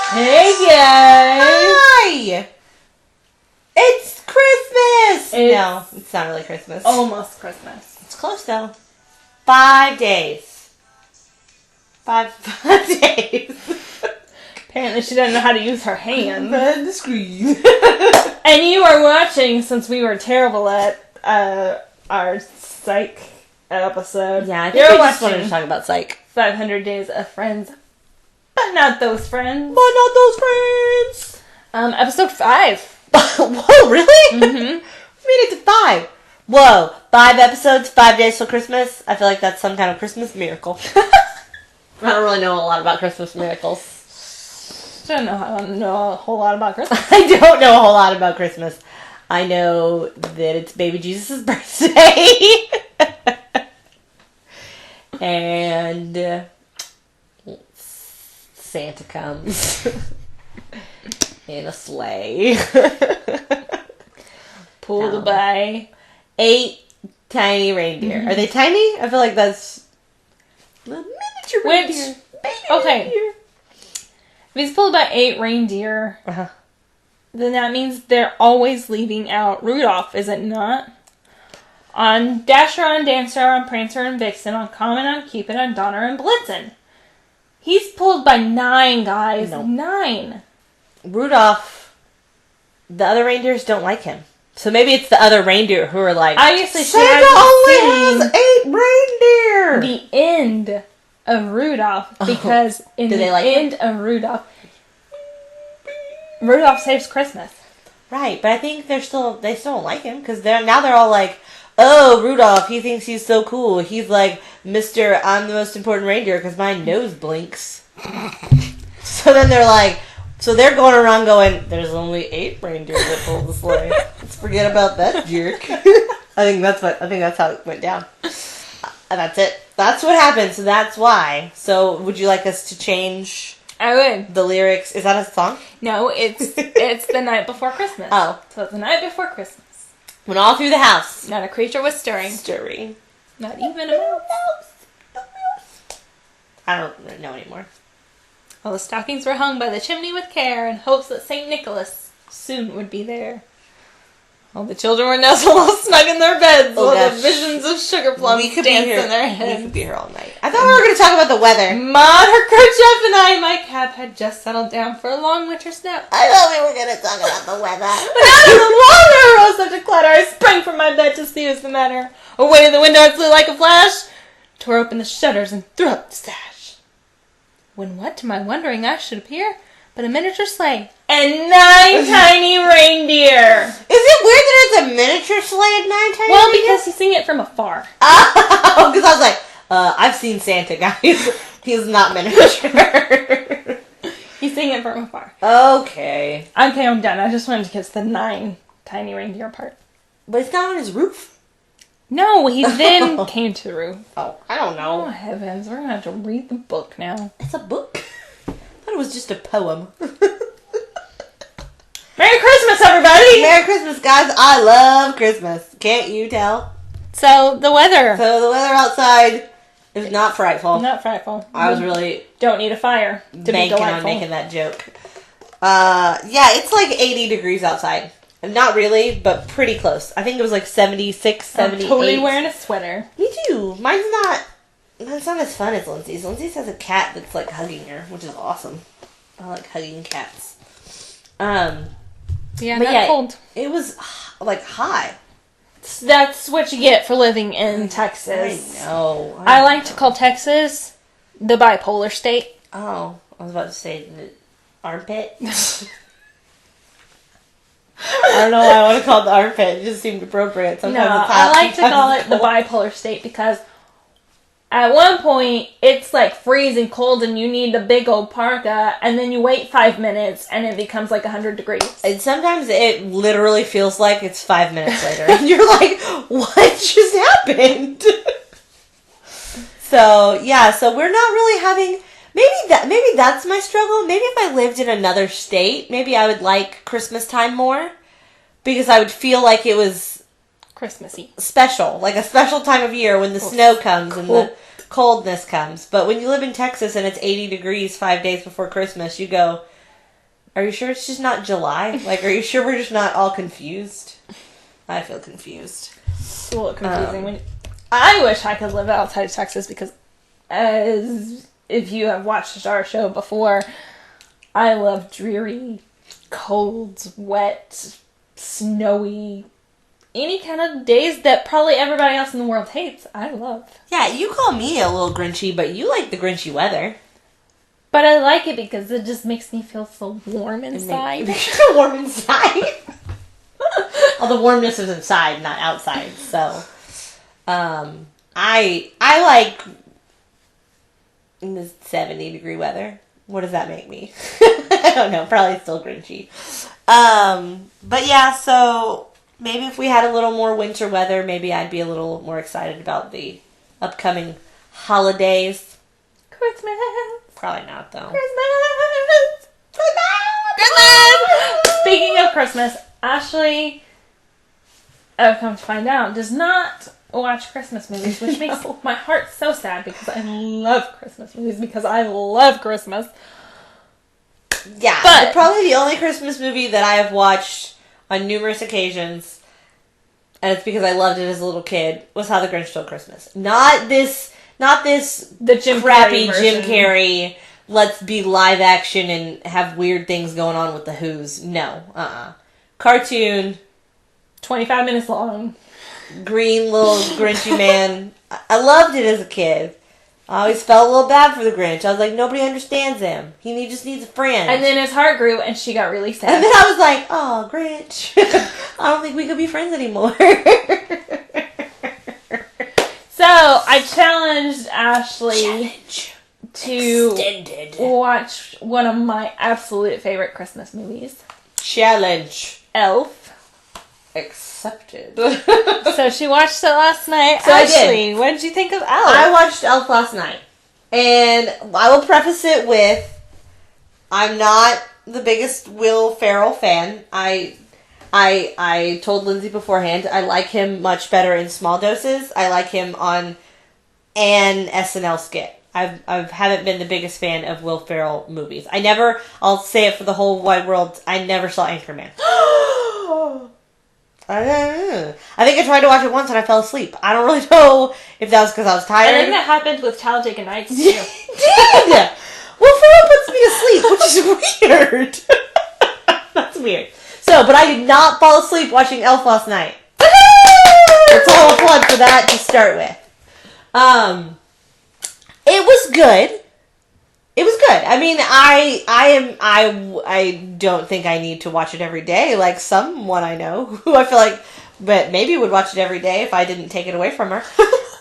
Hey guys! Hi! It's Christmas! No, it's not really Christmas. Almost Christmas. It's close though. 5 days. Five days. Apparently she doesn't know how to use her hands. Read the screen. And you are watching, since we were terrible at our Psych episode. Yeah, I think we just wanted to talk about Psych. 500 Days of Friends. But not those friends. But not those friends! Episode 5. Whoa, really? Mm-hmm. We made it to 5. Whoa, 5 episodes, 5 days till Christmas? I feel like that's some kind of Christmas miracle. I don't really know a lot about Christmas miracles. I don't know a whole lot about Christmas. I don't know a whole lot about Christmas. I know that it's baby Jesus' birthday. And Santa comes in a sleigh. Pulled by 8 tiny reindeer. Mm-hmm. Are they tiny? I feel like that's little miniature reindeer. Baby okay. reindeer. If he's pulled by 8 reindeer, Uh-huh. then that means they're always leaving out Rudolph, is it not? On Dasher, on Dancer, on Prancer and Vixen, on Comet, on Cupid, on Donner and Blitzen. He's pulled by 9, guys. Nope. 9. Rudolph, the other reindeers don't like him. So maybe it's the other reindeer who are like, Obviously, she Santa hasn't only has 8 reindeer! the end of Rudolph, because in Do the they like end of Rudolph saves Christmas. Right, but I think they still don't like him, because they're all like, oh, Rudolph, he thinks he's so cool. He's like, Mr. I'm the most important reindeer because my nose blinks. So then they're like, so they're going around going, there's only 8 reindeer that pull the sleigh. Let's forget about that jerk. I think that's how it went down. And that's it. That's what happened, so that's why. So would you like us to change I would. the lyrics? Is that a song? No, it's the night before Christmas. Oh. So it's the night before Christmas. When all through the house. Not a creature was stirring. Stirring. Not even a mouse. I don't know anymore. All the stockings were hung by the chimney with care in hopes that St. Nicholas soon would be there. All the children were nestled all snug in their beds while the visions of sugar plums danced in their heads. We could be here all night. I thought we were going to talk about the weather. Maud, her kerchief, and I, my cap, had just settled down for a long winter's nap. I thought we were going to talk about the weather. But out of the water arose such a clatter, I sprang from my bed to see what was the matter. Away to the window I flew like a flash, tore open the shutters and threw up the sash. When what to my wondering eyes should appear but a miniature sleigh and 9 tiny reindeer. Is it weird that it's a miniature sleigh and 9 tiny Well, reindeer? because he's seeing it from afar. Oh, because I was like, I've seen Santa, guys. He's not miniature. He's seeing it from afar. Okay. Okay, I'm done. I just wanted to kiss the 9 tiny reindeer part. But it's not on his roof. No, he then came to the roof. Oh, I don't Oh, know. heavens. We're going to have to read the book now. It's a book. I thought it was just a poem. Merry Christmas, everybody! Merry Christmas, guys. I love Christmas. Can't you tell? So, the weather. So the weather outside is not frightful. Not frightful. I was really Don't need a fire to be banking delightful. on making that joke. Yeah, it's like 80 degrees outside. Not really, but pretty close. I think it was like 76, 78. I'm totally wearing a sweater. Me too. Mine's not as fun as Lindsay's. Lindsay's has a cat that's like hugging her, which is awesome. I like hugging cats. Yeah, But not yeah, cold. It was like high. That's what you get for living in Texas. I know. I like to call Texas the bipolar state. Oh, I was about to say the armpit. I don't know why I want to call it the armpit. It just seemed appropriate. Sometimes No, it's hot, I like to sometimes call it's it the cold. bipolar state because at one point it's like freezing cold and you need a big old parka, and then you wait 5 minutes and it becomes like 100 degrees. And sometimes it literally feels like it's 5 minutes later. And you're like, what just happened? So, yeah, so we're not really having... Maybe that's my struggle. Maybe if I lived in another state, maybe I would like Christmas time more. Because I would feel like it was Christmassy. special. Like a special time of year when the snow comes and the coldness comes. But when you live in Texas and it's 80 degrees 5 days before Christmas, you go, are you sure it's just not July? Like, are you sure we're just not all confused? I feel confused. It's a little confusing. I wish I could live outside of Texas because, as if you have watched our show before, I love dreary, cold, wet, snowy, any kind of days that probably everybody else in the world hates. I love. Yeah, you call me a little grinchy, but you like the grinchy weather. But I like it because it just makes me feel so warm inside. Warm inside. All the warmness is inside, not outside. So, I like the 70-degree weather. What does that make me? I don't know. Probably still grinchy. But yeah, so maybe if we had a little more winter weather, maybe I'd be a little more excited about the upcoming holidays. Christmas. Probably not, though. Christmas. Christmas. Speaking of Christmas, Ashley, I've come to find out, does not watch Christmas movies, which makes my heart so sad because I love Christmas movies because I love Christmas. Yeah, but probably the only Christmas movie that I have watched on numerous occasions, and it's because I loved it as a little kid, was How the Grinch Stole Christmas. Not this the Jim crappy Carrey Jim Carrey, let's be live action and have weird things going on with the Who's. No, cartoon, 25 minutes long. Green little Grinchy man. I loved it as a kid. I always felt a little bad for the Grinch. I was like, nobody understands him. He just needs a friend. And then his heart grew and she got really sad. And then I was like, oh, Grinch. I don't think we could be friends anymore. So, I challenged Ashley to watch one of my absolute favorite Christmas movies. Challenge. Elf. Accepted. So she watched it last night. So Ashley, what did you think of Elf? I watched Elf last night. And I will preface it with, I'm not the biggest Will Ferrell fan. I told Lindsay beforehand, I like him much better in small doses. I like him on an SNL skit. I haven't been the biggest fan of Will Ferrell movies. I'll say it for the whole wide world, I never saw Anchorman. I think I tried to watch it once and I fell asleep. I don't really know if that was because I was tired. I think that happened with Talladega Nights, too. It did! Well, Ferrell puts me to sleep, which is weird. That's weird. So, but I did not fall asleep watching Elf last night. That's all a plug for that to start with. It was good. It was good. I mean, I don't think I need to watch it every day, like someone I know who I feel like, but maybe would watch it every day if I didn't take it away from her.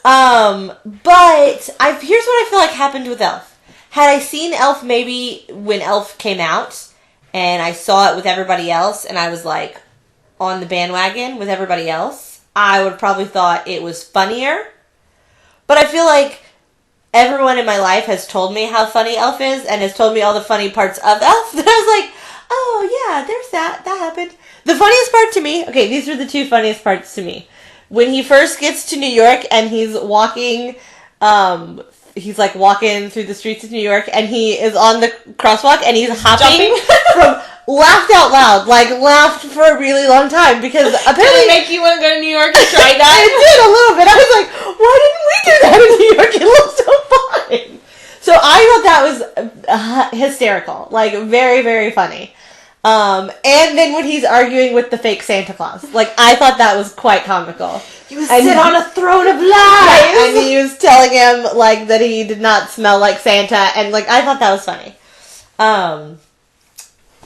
But here's what I feel like happened with Elf. Had I seen Elf maybe when Elf came out, and I saw it with everybody else, and I was like on the bandwagon with everybody else, I would have probably thought it was funnier. But I feel like everyone in my life has told me how funny Elf is and has told me all the funny parts of Elf that I was like, oh yeah, there's that happened. The funniest part to me, okay, these are the two funniest parts to me. When he first gets to New York and he's walking, he's like walking through the streets of New York and he is on the crosswalk and he's hopping from laughed out loud, like laughed for a really long time because apparently Did it make you want to go to New York and try that? It did a little bit. I was like, why didn't we do that in New York? It looks so fun. So I thought that was hysterical, like very, very funny. And then when he's arguing with the fake Santa Claus, like I thought that was quite comical. You sit on a throne of lies. And he was telling him like that he did not smell like Santa, and like I thought that was funny.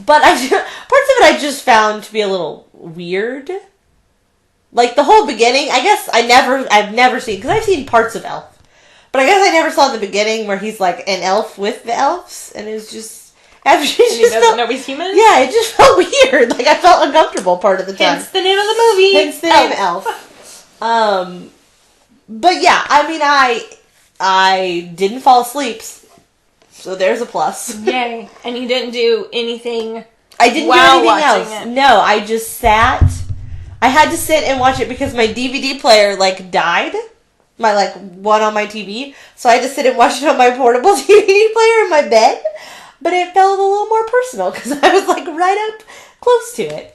But parts of it I just found to be a little weird. Like the whole beginning, I guess I've never seen, because I've seen parts of Elf. But I guess I never saw the beginning where he's like an elf with the elves, and it was just... And he doesn't know he's human? Yeah, it just felt weird. Like I felt uncomfortable part of the time. Hence the name of the movie. Hence the name Elf. But yeah, I mean, I didn't fall asleep, so there's a plus. Yay. And you didn't do anything I didn't while do anything watching else. it. No, I just sat I had to sit and watch it because my DVD player, like, died. My, like, one on my TV. So I had to sit and watch it on my portable DVD player in my bed. But it felt a little more personal because I was, like, right up close to it.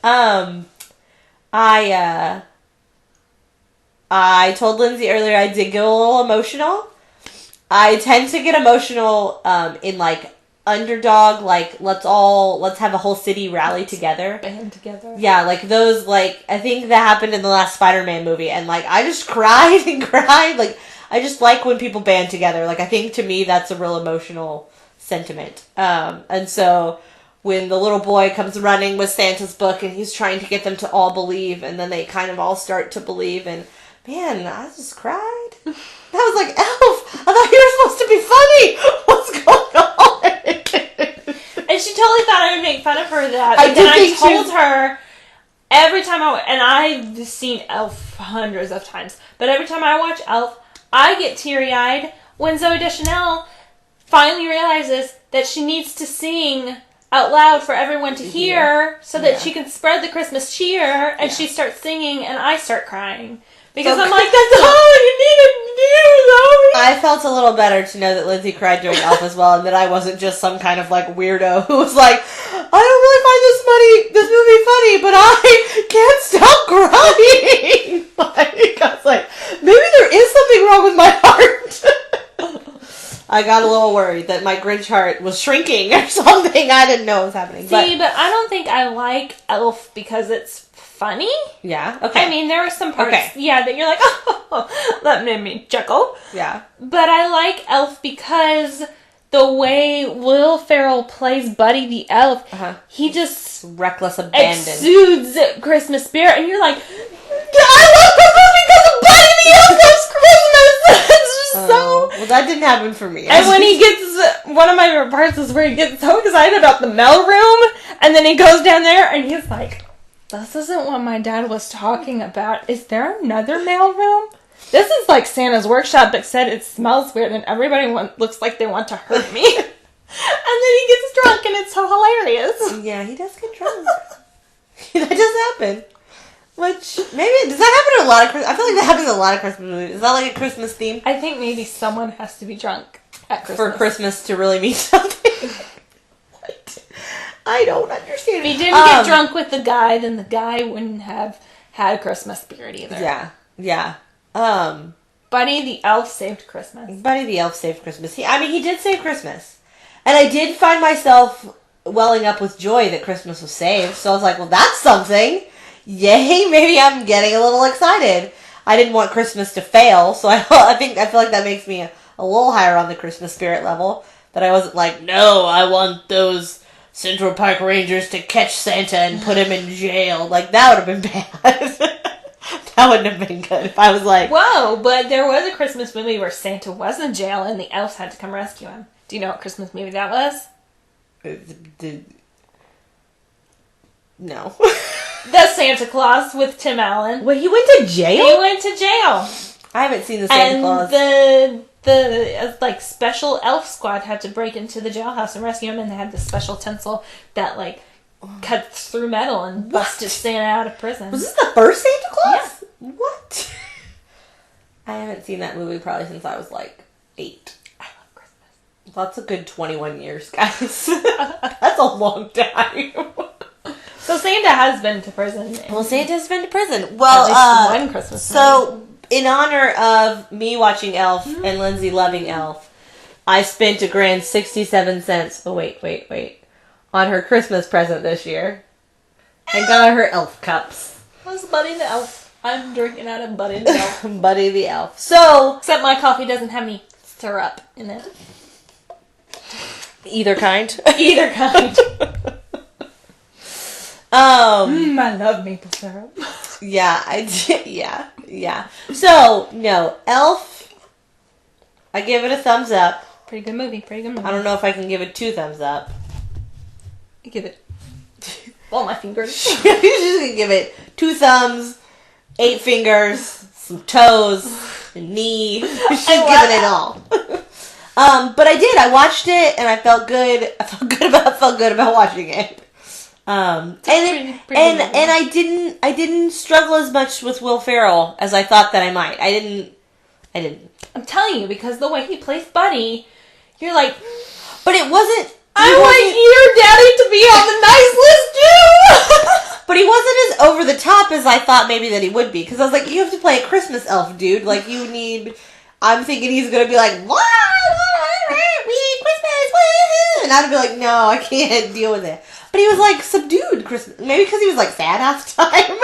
I told Lindsay earlier I did get a little emotional. I tend to get emotional in, like, underdog, like, let's have a whole city rally together. Band together. Yeah, like, those, like, I think that happened in the last Spider-Man movie, and, like, I just cried and cried. Like, I just like when people band together. Like, I think, to me, that's a real emotional sentiment. And so, when the little boy comes running with Santa's book, and he's trying to get them to all believe, and then they kind of all start to believe, and, man, I just cried. I was like, Elf, I thought you were supposed to be funny. What's going on? And she totally thought I would make fun of her that. I But did then think I told her every time and I've seen Elf hundreds of times, but every time I watch Elf, I get teary-eyed when Zooey Deschanel finally realizes that she needs to sing out loud for everyone to hear so that she can spread the Christmas cheer, and she starts singing, and I start crying. Because I'm like, that's all you needed to do, Zoe! I felt a little better to know that Lindsay cried during Elf as well, and that I wasn't just some kind of, like, weirdo who was like, I don't really find this movie funny, but I can't stop crying! Like, I was like, maybe there is something wrong with my heart. I got a little worried that my Grinch heart was shrinking or something. I didn't know what was happening. See, but I don't think I like Elf because it's funny. Yeah, okay. I mean, there are some parts, that you're like, oh, that made me chuckle. Yeah. But I like Elf because the way Will Ferrell plays Buddy the Elf, he just reckless abandon. Exudes Christmas spirit, and you're like, I love Christmas because of Buddy the Elf loves Christmas! It's just so... Well, that didn't happen for me. And when he gets... One of my favorite parts is where he gets so excited about the mail room, and then he goes down there, and he's like, this isn't what my dad was talking about. Is there another mail room? This is like Santa's workshop, except it smells weird and everybody looks like they want to hurt me. And then he gets drunk and it's so hilarious. Yeah, he does get drunk. That does happen. Which, maybe, does that happen in a lot of Christmas? I feel like that happens in a lot of Christmas movies. Is that like a Christmas theme? I think maybe someone has to be drunk at Christmas. For Christmas to really mean something. What? I don't understand. If he didn't get drunk with the guy, then the guy wouldn't have had Christmas spirit either. Yeah, yeah. Buddy the Elf saved Christmas. Buddy the Elf saved Christmas. He did save Christmas. And I did find myself welling up with joy that Christmas was saved. So I was like, well, that's something. Yay, maybe I'm getting a little excited. I didn't want Christmas to fail, so I feel like that makes me a little higher on the Christmas spirit level. That I wasn't like, no, I want those Central Park Rangers to catch Santa and put him in jail. Like, that would have been bad. That wouldn't have been good if I was like... Whoa, but there was a Christmas movie where Santa was in jail and the elves had to come rescue him. Do you know what Christmas movie that was? No. The Santa Claus with Tim Allen. Wait, he went to jail? He went to jail. I haven't seen the Santa Claus. And the like special elf squad had to break into the jailhouse and rescue him, and they had this special tinsel that like cuts through metal and busted Santa out of prison. Was this the first Santa Claus? Yeah. What? I haven't seen that movie probably since I was like 8. I love Christmas. That's a good 21 years, guys. That's a long time. So Santa has been to prison. Well, Santa's been to prison. Well, at least one Christmas. So, in honor of me watching Elf and Lindsay loving Elf, I spent a grand 67 cents. Oh, wait. On her Christmas present this year. I got her Elf cups. How's Buddy the Elf? I'm drinking out of Buddy the Elf. Buddy the Elf. So, except my coffee doesn't have any syrup in it. Either kind. Either kind. I love maple syrup. Yeah, I did. Yeah. So, no, Elf, I give it a thumbs up. Pretty good movie. I don't know if I can give it 2 thumbs up. I give it all my fingers. She's just gonna give it 2 thumbs, 8 fingers, some toes, a knee. She's giving it all. But I did. I watched it and I felt good. I felt good about watching it. pretty movie. And I didn't struggle as much with Will Ferrell as I thought that I might. I didn't. I'm telling you, because the way he plays Buddy, you're like, but it wasn't. I want your daddy to be on the nice list too. But he wasn't as over the top as I thought maybe that he would be. Because I was like, you have to play a Christmas elf, dude. Like, you need... I'm thinking he's going to be like, Christmas, woo! And I'd be like, no, I can't deal with it. But he was like subdued Christmas. Maybe because he was like sad half the time.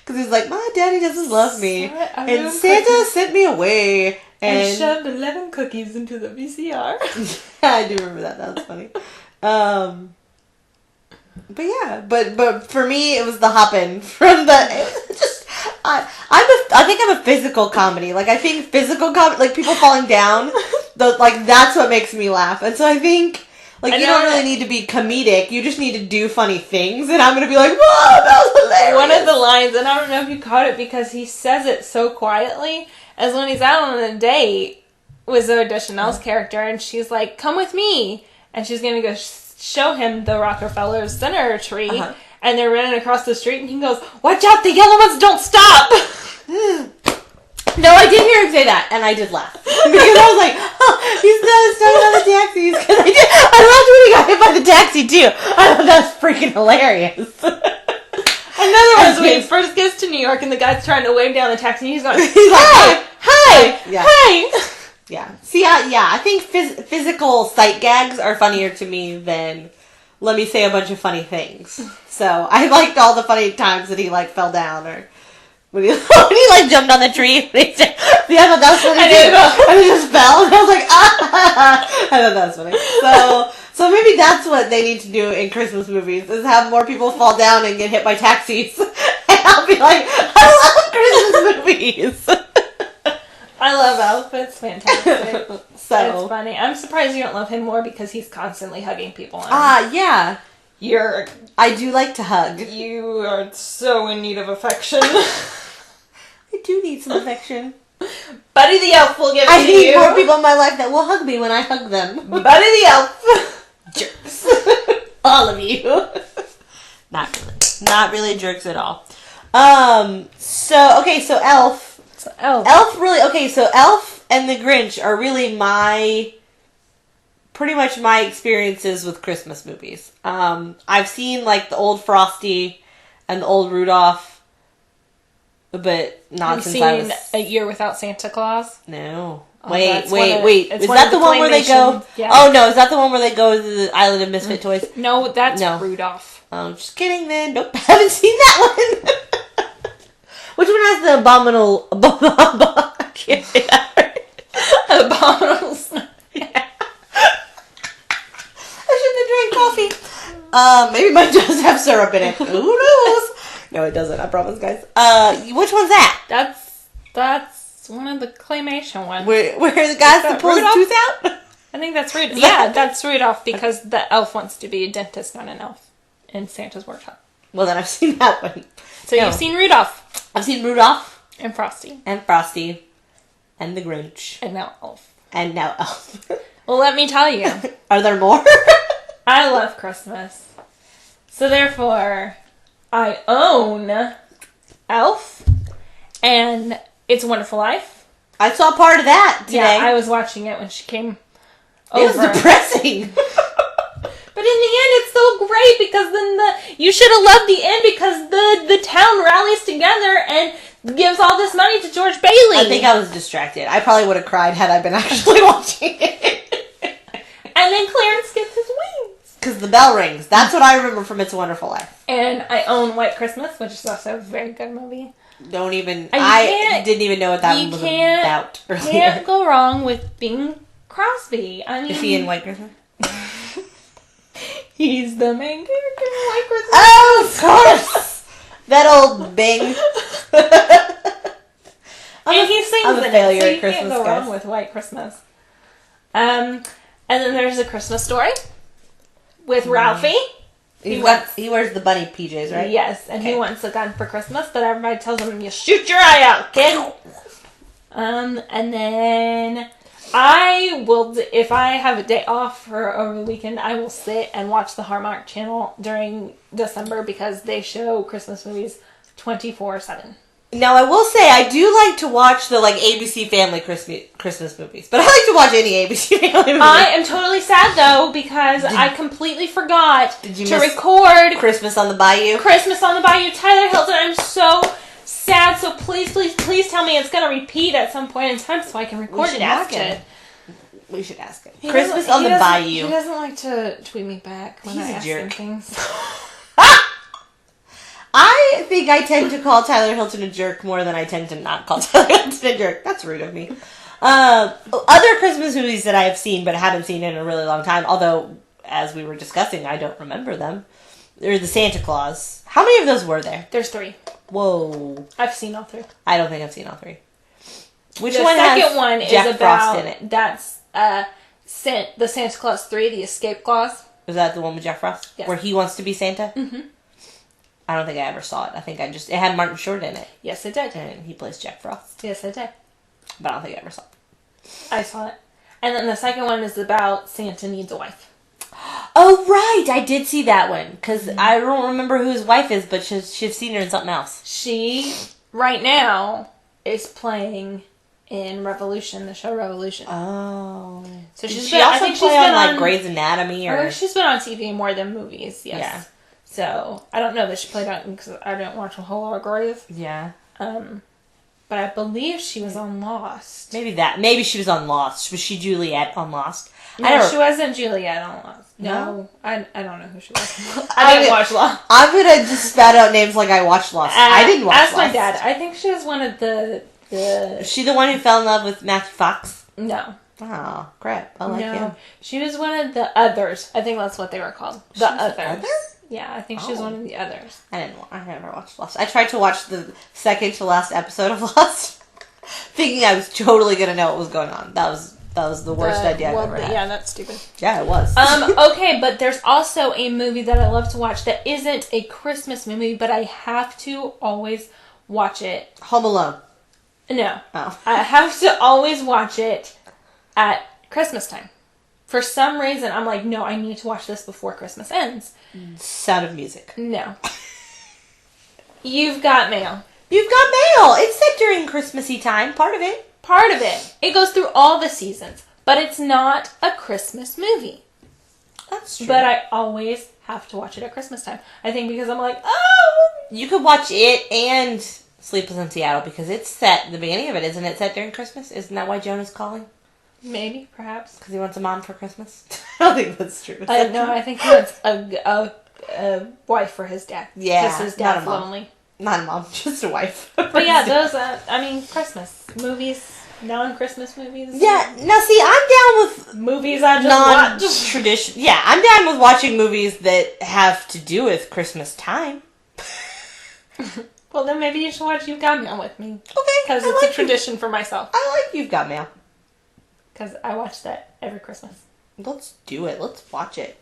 Because he was like, my daddy doesn't love me. And Santa sent me away. And shoved 11 cookies into the VCR. I do remember that. That was funny. But yeah, but for me it was the hopping from the I think I'm a physical comedy. Like I think physical comedy, like people falling down, that's what makes me laugh. And so I think like you don't really need to be comedic. You just need to do funny things, and I'm gonna be like, whoa, that was hilarious. One of the lines, and I don't know if you caught it because he says it so quietly, as when he's out on a date with Zooey Deschanel's character, and she's like, "Come with me," and she's gonna go show him the Rockefeller Center tree, and they're running across the street, and he goes, "Watch out, the yellow ones don't stop!" No, I did hear him say that, and I did laugh. Because I was like, oh, he's stuck on the taxis. Because I laughed when he got hit by the taxi, too. I thought that was freaking hilarious. Another one is when he first gets to New York, and the guy's trying to wave down the taxi, and he's going, like, hi, yeah. hi. Yeah. See, I think physical sight gags are funnier to me than let me say a bunch of funny things. So I liked all the funny times that he like fell down or when he like jumped on the tree. Yeah, I thought that was funny too. And he just fell, and I was like, ah! I thought that was funny. So maybe that's what they need to do in Christmas movies is have more people fall down and get hit by taxis. And I'll be like, I love Christmas movies. I love Elf. It's fantastic. So it's funny. I'm surprised you don't love him more because he's constantly hugging people. Yeah. I do like to hug. You are so in need of affection. I do need some affection. Buddy the Elf will give it to you. I need more people in my life that will hug me when I hug them. Buddy the Elf. Jerks. All of you. Not really jerks at all. So Elf. Elf really, so Elf and the Grinch are really pretty much my experiences with Christmas movies. I've seen like the old Frosty and the old Rudolph, but not since I was... Have you seen A Year Without Santa Claus? No. Oh, wait. Is that the one where they go... Yeah. Oh no, is that the one where they go to the Island of Misfit Toys? No, that's Rudolph. Oh, just kidding then. Nope, haven't seen that one. Which one has the abominable... I can't say that right. Abominable snow. Yeah. I shouldn't have drank coffee. Maybe mine does have syrup in it. Who knows? No, it doesn't. I promise, guys. Which one's that? That's one of the claymation ones. Where the guys that pull his tooth out? I think that's Rudolph. Yeah, that's Rudolph because the elf wants to be a dentist, not an elf, in Santa's workshop. Well, then I've seen that one. So you've seen Rudolph. I've seen Rudolph. And Frosty. And Frosty. And the Grinch. And now Elf. Well, let me tell you. Are there more? I love Christmas. So therefore, I own Elf and It's a Wonderful Life. I saw part of that today. Yeah, I was watching it when she came over. It was depressing. But in the end, it's so great because then you should have loved the end because the town rallies together and gives all this money to George Bailey. I think I was distracted. I probably would have cried had I been actually watching it. And then Clarence gets his wings. Because the bell rings. That's what I remember from It's a Wonderful Life. And I own White Christmas, which is also a very good movie. I didn't even know what that one was about. You can't go wrong with Bing Crosby. I mean, is he in White Christmas? He's the main character in White Christmas. Oh, of course! That old Bing. And he sings I'm a in failure it, so at you Christmas, can't go guys. wrong with White Christmas. And then there's A Christmas Story with Ralphie. He wears the bunny PJs, right? Yes, and he wants a gun for Christmas, but everybody tells him, you shoot your eye out, kid. And then I will, if I have a day off for over the weekend, I will sit and watch the Hallmark Channel during December because they show Christmas movies 24/7. Now, I will say, I do like to watch the, ABC Family Christmas movies. But I like to watch any ABC Family movie. I am totally sad, though, because I completely forgot Did you to miss record Christmas on the Bayou? Christmas on the Bayou, Tyler Hilton. I'm so sad, so please, please, please tell me it's going to repeat at some point in time so I can record and watch it. We should ask him. He Christmas doesn't- on the he doesn't- Bayou. He doesn't like to tweet me back when He's I a ask jerk. him things. I think I tend to call Tyler Hilton a jerk more than I tend to not call Tyler Hilton a jerk. That's rude of me. Other Christmas movies that I have seen but haven't seen in a really long time, although, as we were discussing, I don't remember them. They're the Santa Claus. How many of those were there? There's 3. Whoa. I've seen all 3. I don't think I've seen all 3. Which The one second has one is Jack about Frost in it? That's the Santa Claus 3, the Escape Clause. Is that the one with Jack Frost? Yes. Where he wants to be Santa? Mm-hmm. I don't think I ever saw it. I think it had Martin Short in it. Yes, it did. And he plays Jack Frost. Yes, it did. But I don't think I ever saw it. I saw it. And then the second one is about Santa needs a wife. Oh, right! I did see that one. Because I don't remember who his wife is, but she's seen her in something else. She, right now, is playing in Revolution, the show Revolution. Oh. So Did she's she been, I also think play she's been on, Grey's Anatomy? Or she's been on TV more than movies, yes. Yeah. So, I don't know that she played on, because I didn't watch a whole lot of Grey's. Yeah. But I believe she was on Lost. Maybe she was on Lost. Was she Juliet on Lost? No, she wasn't Juliet on Lost. No? I don't know who she was. I I didn't mean- watch Lost. I'm gonna just spat out names like I watched Lost. I didn't watch Ask Lost. my dad. I think she was one of the... Is she the one who fell in love with Matthew Fox? No. Oh, crap. I like No. him. She was one of the others. I think that's what they were called. She The was the others. other? Yeah, I think she was Oh. one of the others. I never watched Lost. I tried to watch the second to last episode of Lost, thinking I was totally gonna know what was going on. That was the worst idea I've ever had. Yeah, that's stupid. Yeah, it was. Okay, but there's also a movie that I love to watch that isn't a Christmas movie, but I have to always watch it. Home Alone. No. Oh. I have to always watch it at Christmas time. For some reason, I'm like, no, I need to watch this before Christmas ends. Sound of Music. No. You've Got Mail. You've Got Mail. It's set during Christmassy time. Part of it. Part of it. It goes through all the seasons, but it's not a Christmas movie. That's true. But I always have to watch it at Christmas time. I think because I'm like, oh! You could watch it and Sleepless in Seattle because it's set, the beginning of it, isn't it set during Christmas? Isn't that why Jonah's calling? Maybe, perhaps. Because he wants a mom for Christmas? I don't think that's true. No, I think he wants a wife for his dad. Yeah, Because his not dad's a mom. lonely. Not a mom, just a wife. But yeah, those, Christmas movies, non-Christmas movies. Yeah, now see, I'm down with Movies I just watched. non-tradition. Yeah, I'm down with watching movies that have to do with Christmas time. Well, then maybe you should watch You've Got Mail with me. Okay, Because it's a tradition for myself. I like You've Got Mail. Because I watch that every Christmas. Let's do it. Let's watch it.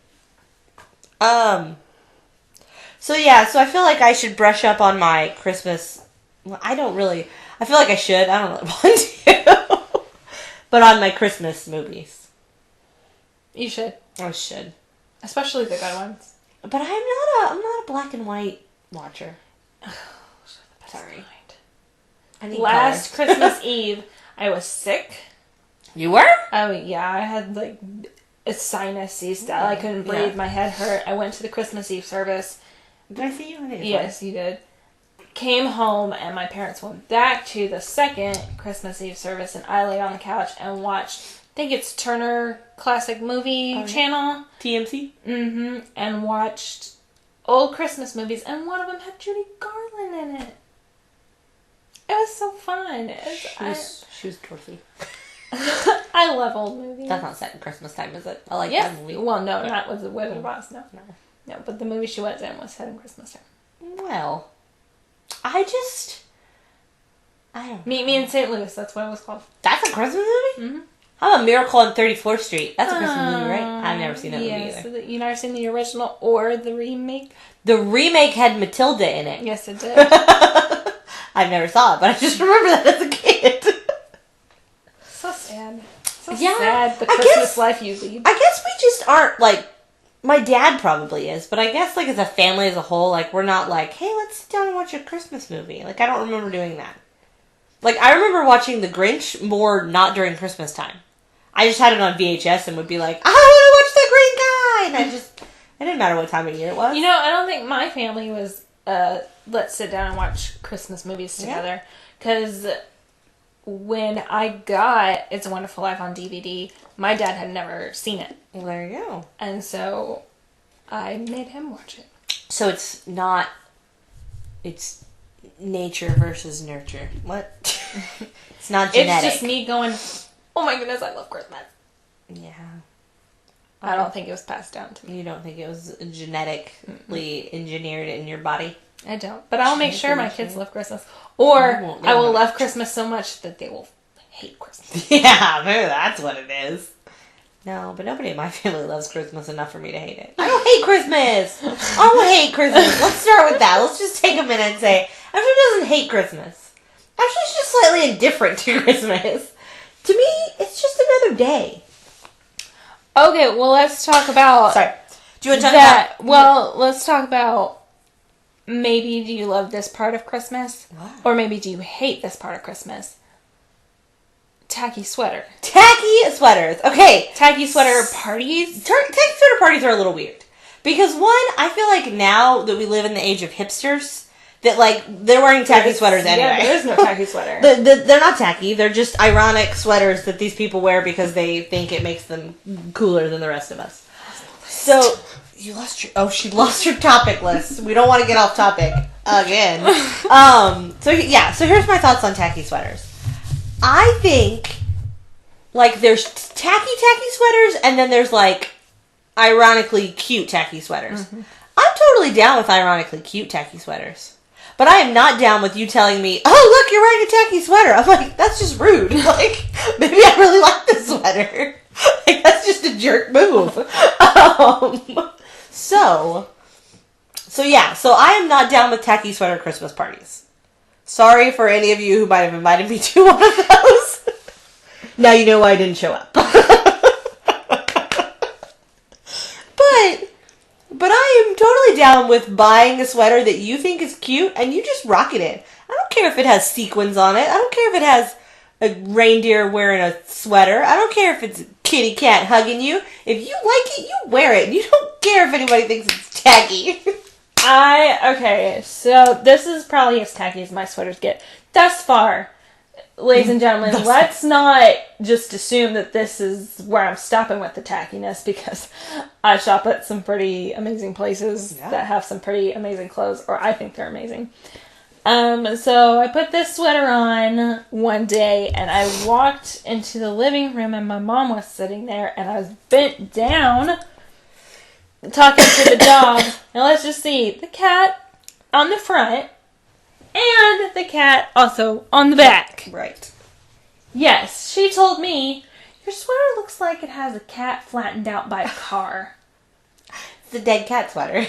So yeah, so I feel like I should brush up on my Christmas. Well, I feel like I should. I don't really want to. But on my Christmas movies. You should. I should. Especially the good ones. But I'm not a black and white watcher. Sorry. I need Last color. Christmas Eve, I was sick. You were? Oh, yeah, I had, like, a sinusy stuff. I couldn't breathe. Yeah. My head hurt. I went to the Christmas Eve service. Did I see you? I think Yes, you did. Came home, and my parents went back to the second Christmas Eve service, and I lay on the couch and watched, I think it's Turner Classic Movie Channel. TMC? Mm-hmm. And watched old Christmas movies, and one of them had Judy Garland in it. It was so fun. She was Dorothy. I love old movies. That's not set in Christmas time, is it? I like Yes. that movie. Well, no, not with the Wizard of Oz. No. No. No, but the movie she was in was set in Christmas time. Well, I don't know. Meet Me in St. Louis. That's what it was called. That's a Christmas movie? Mm-hmm. How about Miracle on 34th Street? That's a Christmas movie, right? I've never seen that movie Yes. either. You never seen the original or the remake? The remake had Matilda in it. Yes, it did. I never saw it, but I just remember that as a kid. So sad. So Yeah, sad, the I Christmas guess- life you lead. I guess we just aren't, like, my dad probably is, but I guess, like, as a family as a whole, like, we're not like, hey, let's sit down and watch a Christmas movie. Like, I don't remember doing that. Like, I remember watching The Grinch more not during Christmas time. I just had it on VHS and would be like, I want to watch The Green Guy! And it didn't matter what time of year it was. You know, I don't think my family was, let's sit down and watch Christmas movies together. Because when I got It's a Wonderful Life on DVD, my dad had never seen it. Well, there you go. And so I made him watch it. So it's not, it's nature versus nurture. What? It's not genetic. It's just me going, oh my goodness, I love Christmas. Yeah. I don't think it was passed down to me. You don't think it was genetically engineered in your body? I don't. But I'll make sure my kids love Christmas. You Or won't I will know. love Christmas so much that they will hate Christmas. Yeah, maybe that's what it is. No, but nobody in my family loves Christmas enough for me to hate it. I don't hate Christmas! I don't hate Christmas. Let's start with that. Let's just take a minute and say, Ashley doesn't hate Christmas. Ashley's just slightly indifferent to Christmas. To me, it's just another day. Okay, well, let's talk about Sorry. Do you want to talk that. about... Well, let's talk about maybe do you love this part of Christmas? What? Or maybe do you hate this part of Christmas? Tacky sweater. Tacky sweaters. Okay. Tacky sweater parties? Tacky sweater parties are a little weird. Because one, I feel like now that we live in the age of hipsters, that like, they're wearing tacky sweaters anyway. Yeah, there is no tacky sweater. They're not tacky. They're just ironic sweaters that these people wear because they think it makes them cooler than the rest of us. So, you lost your... Oh, she lost her topic list. We don't want to get off topic again. So here's my thoughts on tacky sweaters. I think, like, there's tacky sweaters, and then there's, like, ironically cute tacky sweaters. Mm-hmm. I'm totally down with ironically cute tacky sweaters. But I am not down with you telling me, oh, look, you're wearing a tacky sweater. I'm like, that's just rude. Like, maybe I really like this sweater. Like, that's just a jerk move. So I am not down with tacky sweater Christmas parties. Sorry for any of you who might have invited me to one of those. Now you know why I didn't show up. But I am totally down with buying a sweater that you think is cute and you just rock it in. I don't care if it has sequins on it. I don't care if it has a reindeer wearing a sweater. I don't care if it's a kitty cat hugging you. If you like it, you wear it. You don't care if anybody thinks it's tacky. Okay, so this is probably as tacky as my sweaters get. Thus far, ladies and gentlemen, let's not just assume that this is where I'm stopping with the tackiness, because I shop at some pretty amazing places that have some pretty amazing clothes, or I think they're amazing. So I put this sweater on one day, and I walked into the living room, and my mom was sitting there, and I was bent down talking to the dog, and let's just see, the cat on the front, and the cat also on the back. Right. Yes, she told me, your sweater looks like it has a cat flattened out by a car. It's a dead cat sweater.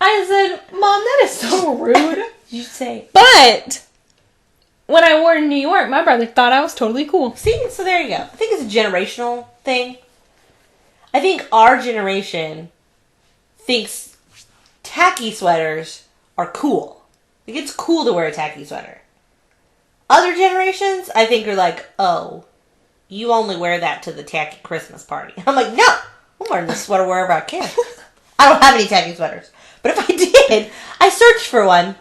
I said, Mom, that is so rude. You say. But when I wore it in New York, my brother thought I was totally cool. See, so there you go. I think it's a generational thing. I think our generation thinks tacky sweaters are cool. Like, it's cool to wear a tacky sweater. Other generations, I think, are like, oh, you only wear that to the tacky Christmas party. I'm like, no, I'm wearing this sweater wherever I can. I don't have any tacky sweaters. But if I did, I searched for one,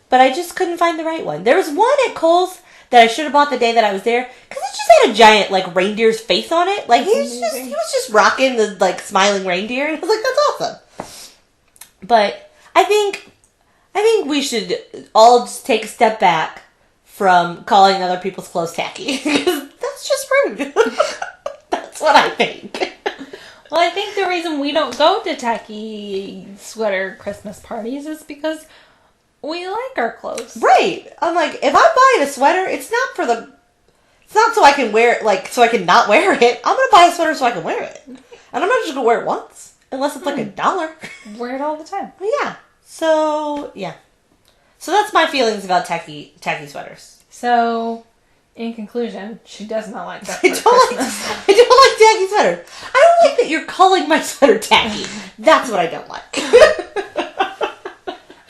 but I just couldn't find the right one. There was one at Kohl's that I should have bought the day that I was there, because it just had a giant, like, reindeer's face on it. Like, he was just rocking the, like, smiling reindeer, and I was like, that's awesome. But I think we should all just take a step back from calling other people's clothes tacky, because that's just rude. That's what I think. Well, I think the reason we don't go to tacky sweater Christmas parties is because we like our clothes. Right. I'm like, if I'm buying a sweater, it's not so I can wear it, like, so I can not wear it. I'm going to buy a sweater so I can wear it. And I'm not just going to wear it once. Unless it's like $1. Wear it all the time. Yeah. So, yeah. So that's my feelings about tacky sweaters. So, In conclusion, she does not like that. I don't like tacky sweaters. I don't like that you're calling my sweater tacky. That's what I don't like.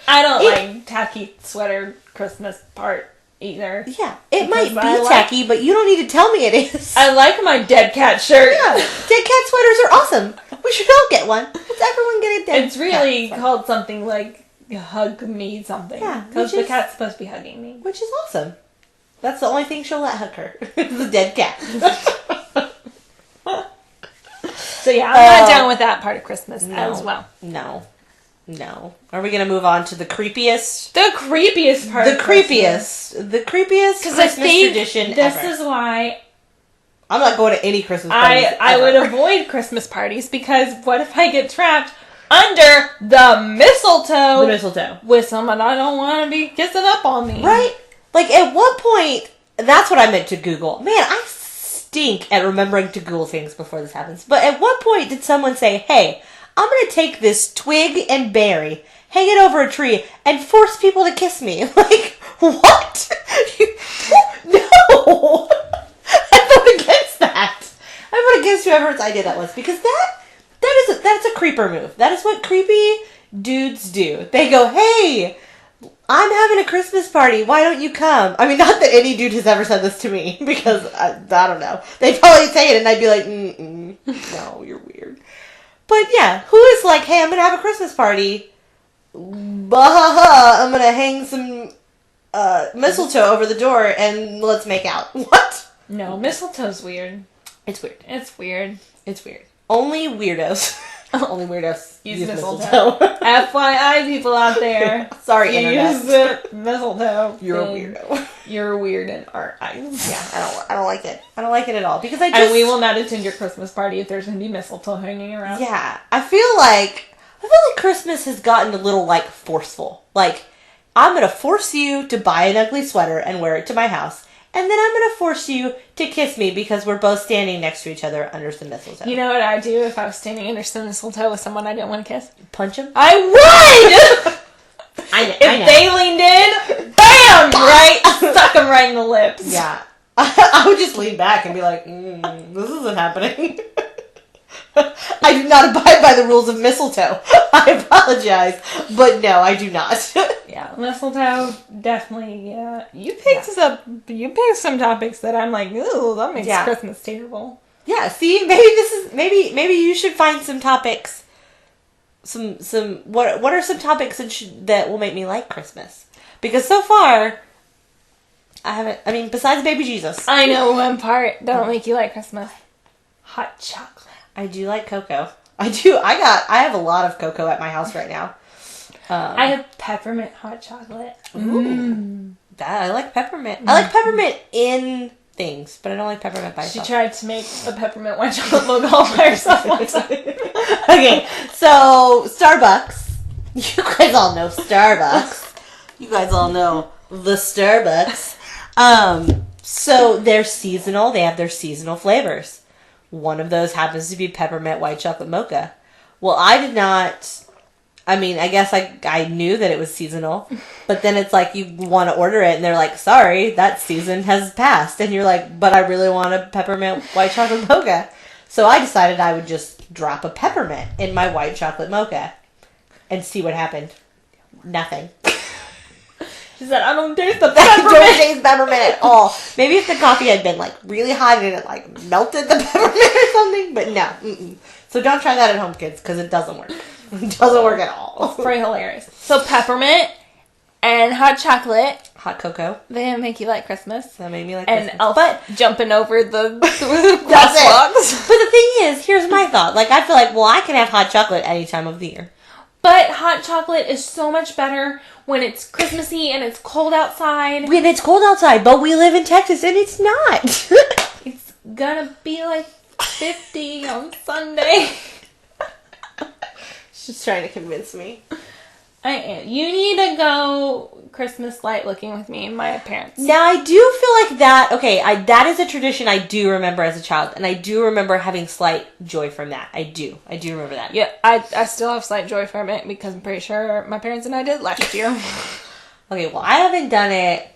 I don't like tacky sweater Christmas part either. Yeah, it Because might I be like- tacky, but you don't need to tell me it is. I like my dead cat shirt. Yeah, dead cat sweaters are awesome. We should all get one. Let's everyone get a dead It's really cat sweater. called something like hug me something. Yeah, Because which the is- cat's supposed to be hugging me. Which is awesome. That's the only thing she'll let hug her. The dead cat. So yeah, I'm not down with that part of Christmas as well. No. Are we gonna move on to the creepiest? The creepiest part. The of Christmas. creepiest. The creepiest Because I Christmas think tradition this ever. is why I'm not going to any Christmas parties. I would ever. avoid Christmas parties, because what if I get trapped under the mistletoe the mistletoe. with someone I don't want to be kissing up on me? Right? Like, at what point... That's what I meant to Google. Man, I stink at remembering to Google things before this happens. But at what point did someone say, hey, I'm going to take this twig and berry, hang it over a tree, and force people to kiss me? Like, what? No! I vote against that. I vote against whoever's idea that was. Because that's a creeper move. That is what creepy dudes do. They go, hey... I'm having a Christmas party. Why don't you come? I mean, not that any dude has ever said this to me, because I don't know. They'd probably say it, and I'd be like, no, you're weird. But yeah, who is like, hey, I'm going to have a Christmas party. Bah-ha-ha, I'm going to hang some mistletoe over the door, and let's make out. What? No, mistletoe's weird. It's weird. It's weird. It's weird. Only weirdos. Only weirdos Use use mistletoe. mistletoe. FYI, people out there. Sorry, You internet. use the mistletoe. You're a thing. weirdo. You're weird in our eyes. Yeah, I don't like it. I don't like it at all because I just And we will not attend your Christmas party if there's going to be mistletoe hanging around. Yeah, I feel like Christmas has gotten a little like forceful. Like I'm gonna force you to buy an ugly sweater and wear it to my house, and then I'm gonna force you to kiss me because we're both standing next to each other under some mistletoe. You know what I'd do if I was standing under some mistletoe with someone I didn't want to kiss? punch him. I would! I know. If they leaned in, bam! Right? Stuck them right in the lips. Yeah. I would just lean back and be like, this isn't happening. I do not abide by the rules of mistletoe. I apologize, but no, I do not. Yeah, mistletoe, definitely, yeah. You picked some topics that I'm like, ooh, that makes Yeah. Christmas terrible. Yeah, see, maybe you should find some topics. What are some topics that will make me like Christmas? Because so far, I haven't. I mean, besides Baby Jesus, I know one part that'll make you like Christmas. Hot chocolate. I do like cocoa. I do. I have a lot of cocoa at my house right now. I have peppermint hot chocolate. Ooh, that I like peppermint. I like peppermint in things, but I don't like peppermint by She itself. tried to make a peppermint white chocolate logo all by herself one time. Okay, so Starbucks. You guys all know Starbucks. You guys all know the Starbucks. So they're seasonal. They have their seasonal flavors. One of those happens to be peppermint white chocolate mocha. Well, I did not. I mean, I guess I knew that it was seasonal, but then it's like you want to order it, and they're like, "Sorry, that season has passed," and you're like, "But I really want a peppermint white chocolate mocha." So I decided I would just drop a peppermint in my white chocolate mocha and see what happened. Nothing. She said, I don't taste the I don't peppermint. taste peppermint at all. Maybe if the coffee had been like really hot and it like melted the peppermint or something, but no. Mm-mm. So don't try that at home, kids, because it doesn't work. It doesn't work at all. It's pretty hilarious. So peppermint and hot chocolate, Hot cocoa. they make you like Christmas. That made me like And Christmas. Elf But jumping over the that's crosswalks. it. But the thing is, here's my thought. Like, I feel like, well, I can have hot chocolate any time of the year. But hot chocolate is so much better when it's Christmassy and it's cold outside. When it's cold outside, but we live in Texas and it's not. It's gonna be like 50 on Sunday. She's trying to convince me. I am. You need to go Christmas light looking with me and my parents. Now, I do feel like that, okay, that is a tradition I do remember as a child, and I do remember having slight joy from that. I do remember that. Yeah, I still have slight joy from it because I'm pretty sure my parents and I did last year. Okay, well, I haven't done it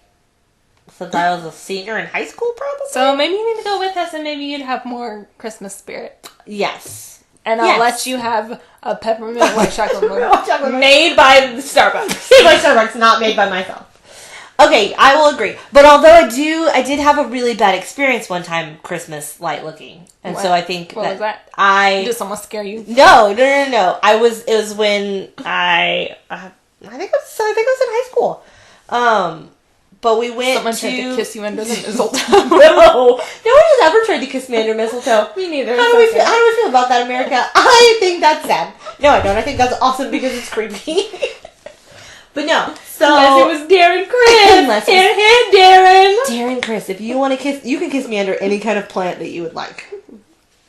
since I was a senior in high school, probably. So maybe you need to go with us, and maybe you'd have more Christmas spirit. Yes. And I'll let you have a peppermint white chocolate chocolate made by Starbucks. Made by Starbucks, not made by myself. Okay, I will agree. But although I did have a really bad experience one time Christmas light looking. And so I think what was that? Did someone scare you? No. It was when I think I was in high school. But we went Someone tried to kiss you under the mistletoe. No one has ever tried to kiss me under mistletoe. Me neither. How do we feel about that, America? I think that's sad. No, I don't. I think that's awesome because it's creepy. But no. So unless it was Darren Chris. Hey, Darren. Darren Chris, if you want to kiss, you can kiss me under any kind of plant that you would like.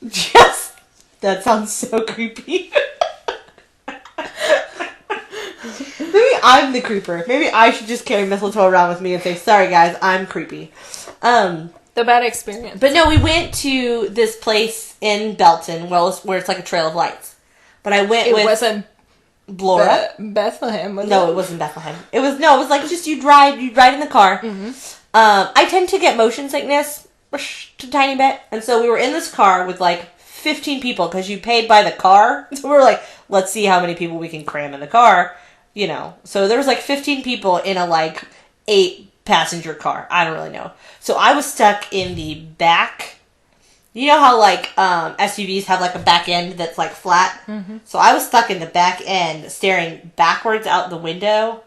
Just that sounds so creepy. Maybe I'm the creeper. Maybe I should just carry mistletoe around with me and say, "Sorry, guys, I'm creepy." The bad experience. But no, we went to this place in Belton, where it's like a trail of lights. But I went with. It wasn't Blora? Bethlehem, was it? No, it wasn't Bethlehem. It was like just you'd ride in the car. Mm-hmm. I tend to get motion sickness a tiny bit, and so we were in this car with like 15 people because you paid by the car. So we were like, let's see how many people we can cram in the car, you know. So there was like 15 people in a like 8-passenger car. I don't really know. So I was stuck in the back. You know how, like, SUVs have, like, a back end that's, like, flat? Mm-hmm. So I was stuck in the back end, staring backwards out the window,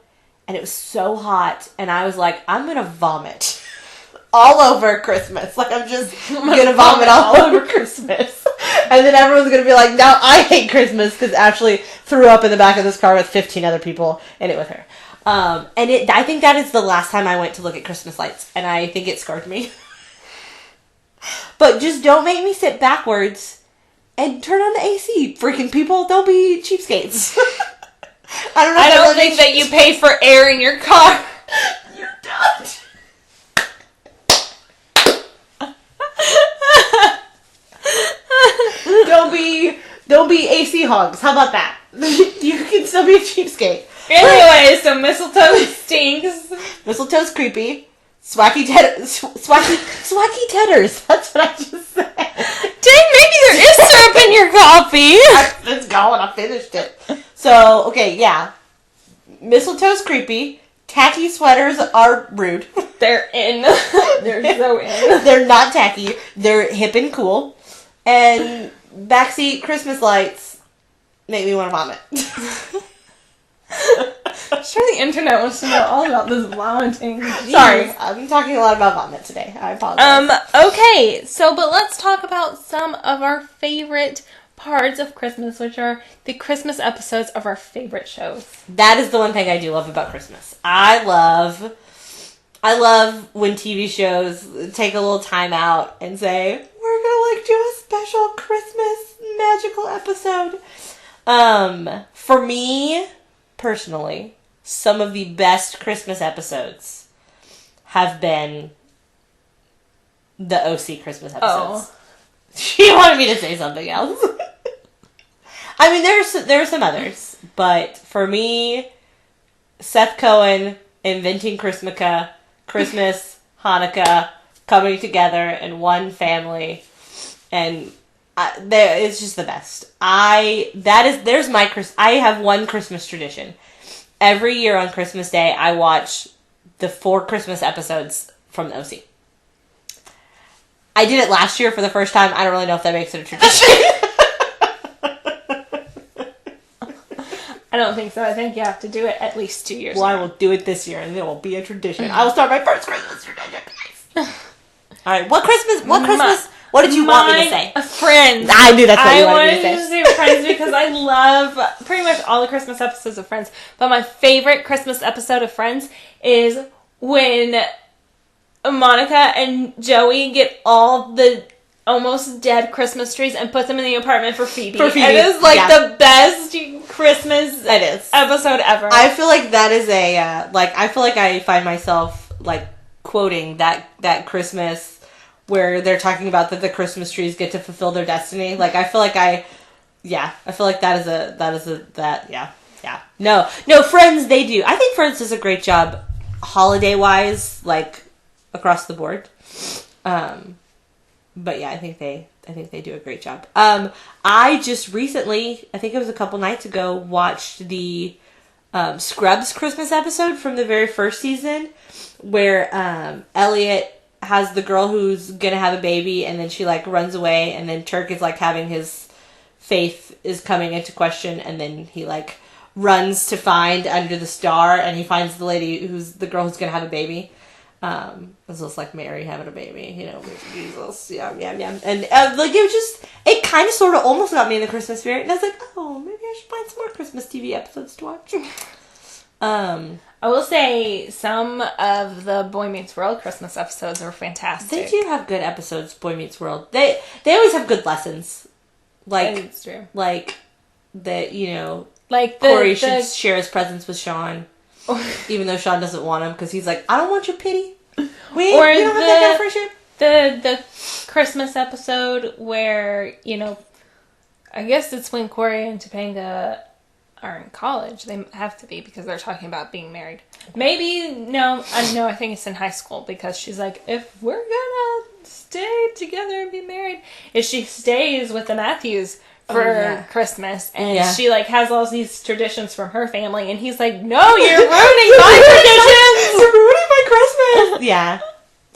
and it was so hot, and I was like, I'm gonna vomit all over Christmas. Like, I'm just gonna vomit all over Christmas. And then everyone's gonna be like, now I hate Christmas, because Ashley threw up in the back of this car with 15 other people, and it was her. I think that is the last time I went to look at Christmas lights, and I think it scarred me. But just don't make me sit backwards and turn on the AC. Freaking people, don't be cheapskates. I don't think that you pay for air in your car. You don't. Don't be AC hogs. How about that? You can still be a cheapskate. Anyway, so mistletoe stinks. Mistletoe's creepy. Swacky tedders. That's what I just said. Dang, maybe there is syrup in your coffee. It's gone. I finished it. So, okay, yeah. Mistletoe's creepy. Tacky sweaters are rude. They're in. They're so in. They're not tacky. They're hip and cool. And backseat Christmas lights make me want to vomit. I'm sure the internet wants to know all about this vomiting. Sorry, I'm talking a lot about vomit today. I apologize. Okay, but let's talk about some of our favorite parts of Christmas, which are the Christmas episodes of our favorite shows. That is the one thing I do love about Christmas. I love when TV shows take a little time out and say, we're gonna like do a special Christmas magical episode. For me, personally, some of the best Christmas episodes have been the OC Christmas episodes. Oh. She wanted me to say something else. I mean, there are some others, but for me, Seth Cohen inventing Christmas, Hanukkah, coming together in one family, and it's just the best. I have one Christmas tradition. Every year on Christmas Day, I watch the 4 Christmas episodes from the OC. I did it last year for the first time. I don't really know if that makes it a tradition. I don't think so. I think you have to do it at least 2 years. Well, I will do it this year, and it will be a tradition. I will start my first Christmas tradition, guys. All right, what Christmas? What did you want me to say? Friends. I knew that's what you wanted me to say. I wanted to say Friends because I love pretty much all the Christmas episodes of Friends. But my favorite Christmas episode of Friends is when Monica and Joey get all the almost dead Christmas trees and put them in the apartment for Phoebe. It is the best Christmas episode ever. I feel like that is I feel like I find myself quoting that Christmas where they're talking about that the Christmas trees get to fulfill their destiny. I feel like I feel like No, Friends, they do. I think Friends does a great job holiday-wise, across the board. But yeah, I think they do a great job. I just recently, I think it was a couple nights ago, watched the Scrubs Christmas episode from the very first season, where Elliot has the girl who's gonna have a baby, and then she like runs away, and then Turk is like having his faith is coming into question, and then he like runs to find under the star, and he finds the lady who's the girl who's gonna have a baby. It's just like Mary having a baby, you know, with Jesus, yeah. And like it was just, it kind of sort of almost got me in the Christmas spirit, and I was like, oh, maybe I should find some more Christmas TV episodes to watch. I will say some of the Boy Meets World Christmas episodes are fantastic. They do have good episodes. Boy Meets World. They always have good lessons. Like it's true. Like that, you know. Like Corey should share his presents with Sean, even though Sean doesn't want him because he's like, I don't want your pity. We don't have that kind of friendship. The Christmas episode where, you know, I guess it's when Corey and Topanga are in college. They have to be because they're talking about being married. Maybe, no, I think it's in high school because she's like, if we're gonna stay together and be married, if she stays with the Matthews for Christmas, and she like has all these traditions from her family, and he's like, no, you're ruining my traditions! You're ruining my Christmas!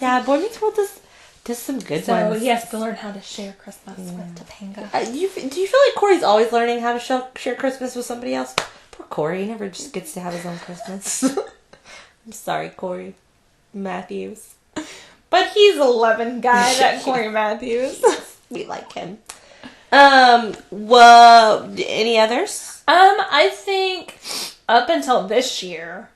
Yeah, Boy Meets World does some good ones. So he has to learn how to share Christmas with Topanga. Do you feel like Corey's always learning how to share Christmas with somebody else? Poor Corey, he never just gets to have his own Christmas. I'm sorry, Corey Matthews. But he's a loving guy, that Corey Matthews. We like him. Well, any others? I think up until this year,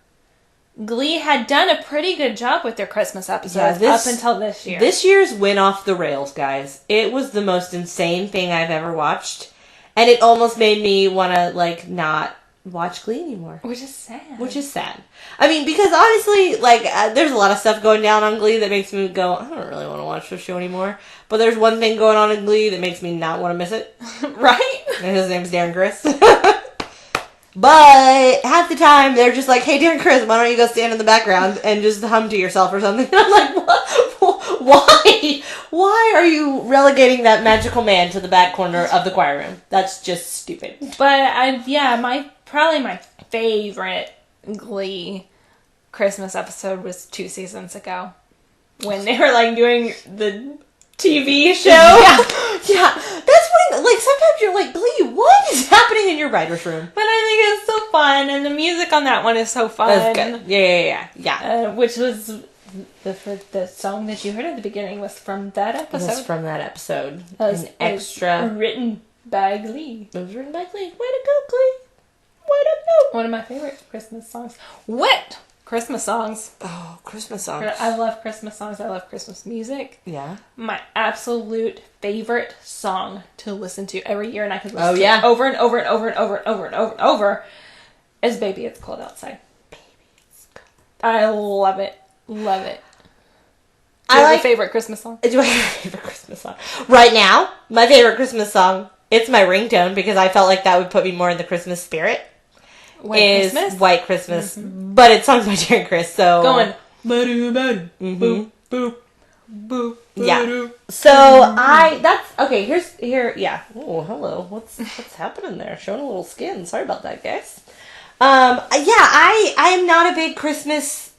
Glee had done a pretty good job with their Christmas episodes up until this year. This year's went off the rails, guys. It was the most insane thing I've ever watched. And it almost made me want to, like, not watch Glee anymore. Which is sad. I mean, because honestly, like, there's a lot of stuff going down on Glee that makes me go, I don't really want to watch this show anymore. But there's one thing going on in Glee that makes me not want to miss it. Right? And his name's Darren Criss. But half the time, they're just like, hey, Darren Criss, why don't you go stand in the background and just hum to yourself or something? And I'm like, what? Why? Why are you relegating that magical man to the back corner of the choir room? That's just stupid. But, probably my favorite Glee Christmas episode was 2 seasons ago. When they were, like, doing the TV show. Yeah. That's when, like, sometimes you're like, Glee, what is happening in your writer's room? But I think it's so fun, and the music on that one is so fun. That's good. Yeah. Which was, the song that you heard at the beginning was from that episode. It was from that episode. An extra. Written by Glee. It was written by Glee. Way to go, Glee. Way to go. One of my favorite Christmas songs. Wet Christmas songs. Oh, Christmas songs. I love Christmas songs. I love Christmas music. Yeah. My absolute favorite song to listen to every year, and I could listen to it over and over and over and over and over and over and over, is Baby It's Cold Outside. Baby It's Cold. I love it. Love it. Do you have a favorite Christmas song? Do I have a favorite Christmas song? Right now, my favorite Christmas song, it's my ringtone because I felt like that would put me more in the Christmas spirit. White Christmas. Mm-hmm. But it's sung by Darren Criss, so... Going... Boop, boop, boop. Yeah. So, yeah. Oh, hello. What's happening there? Showing a little skin. Sorry about that, guys. I'm not a big Christmas...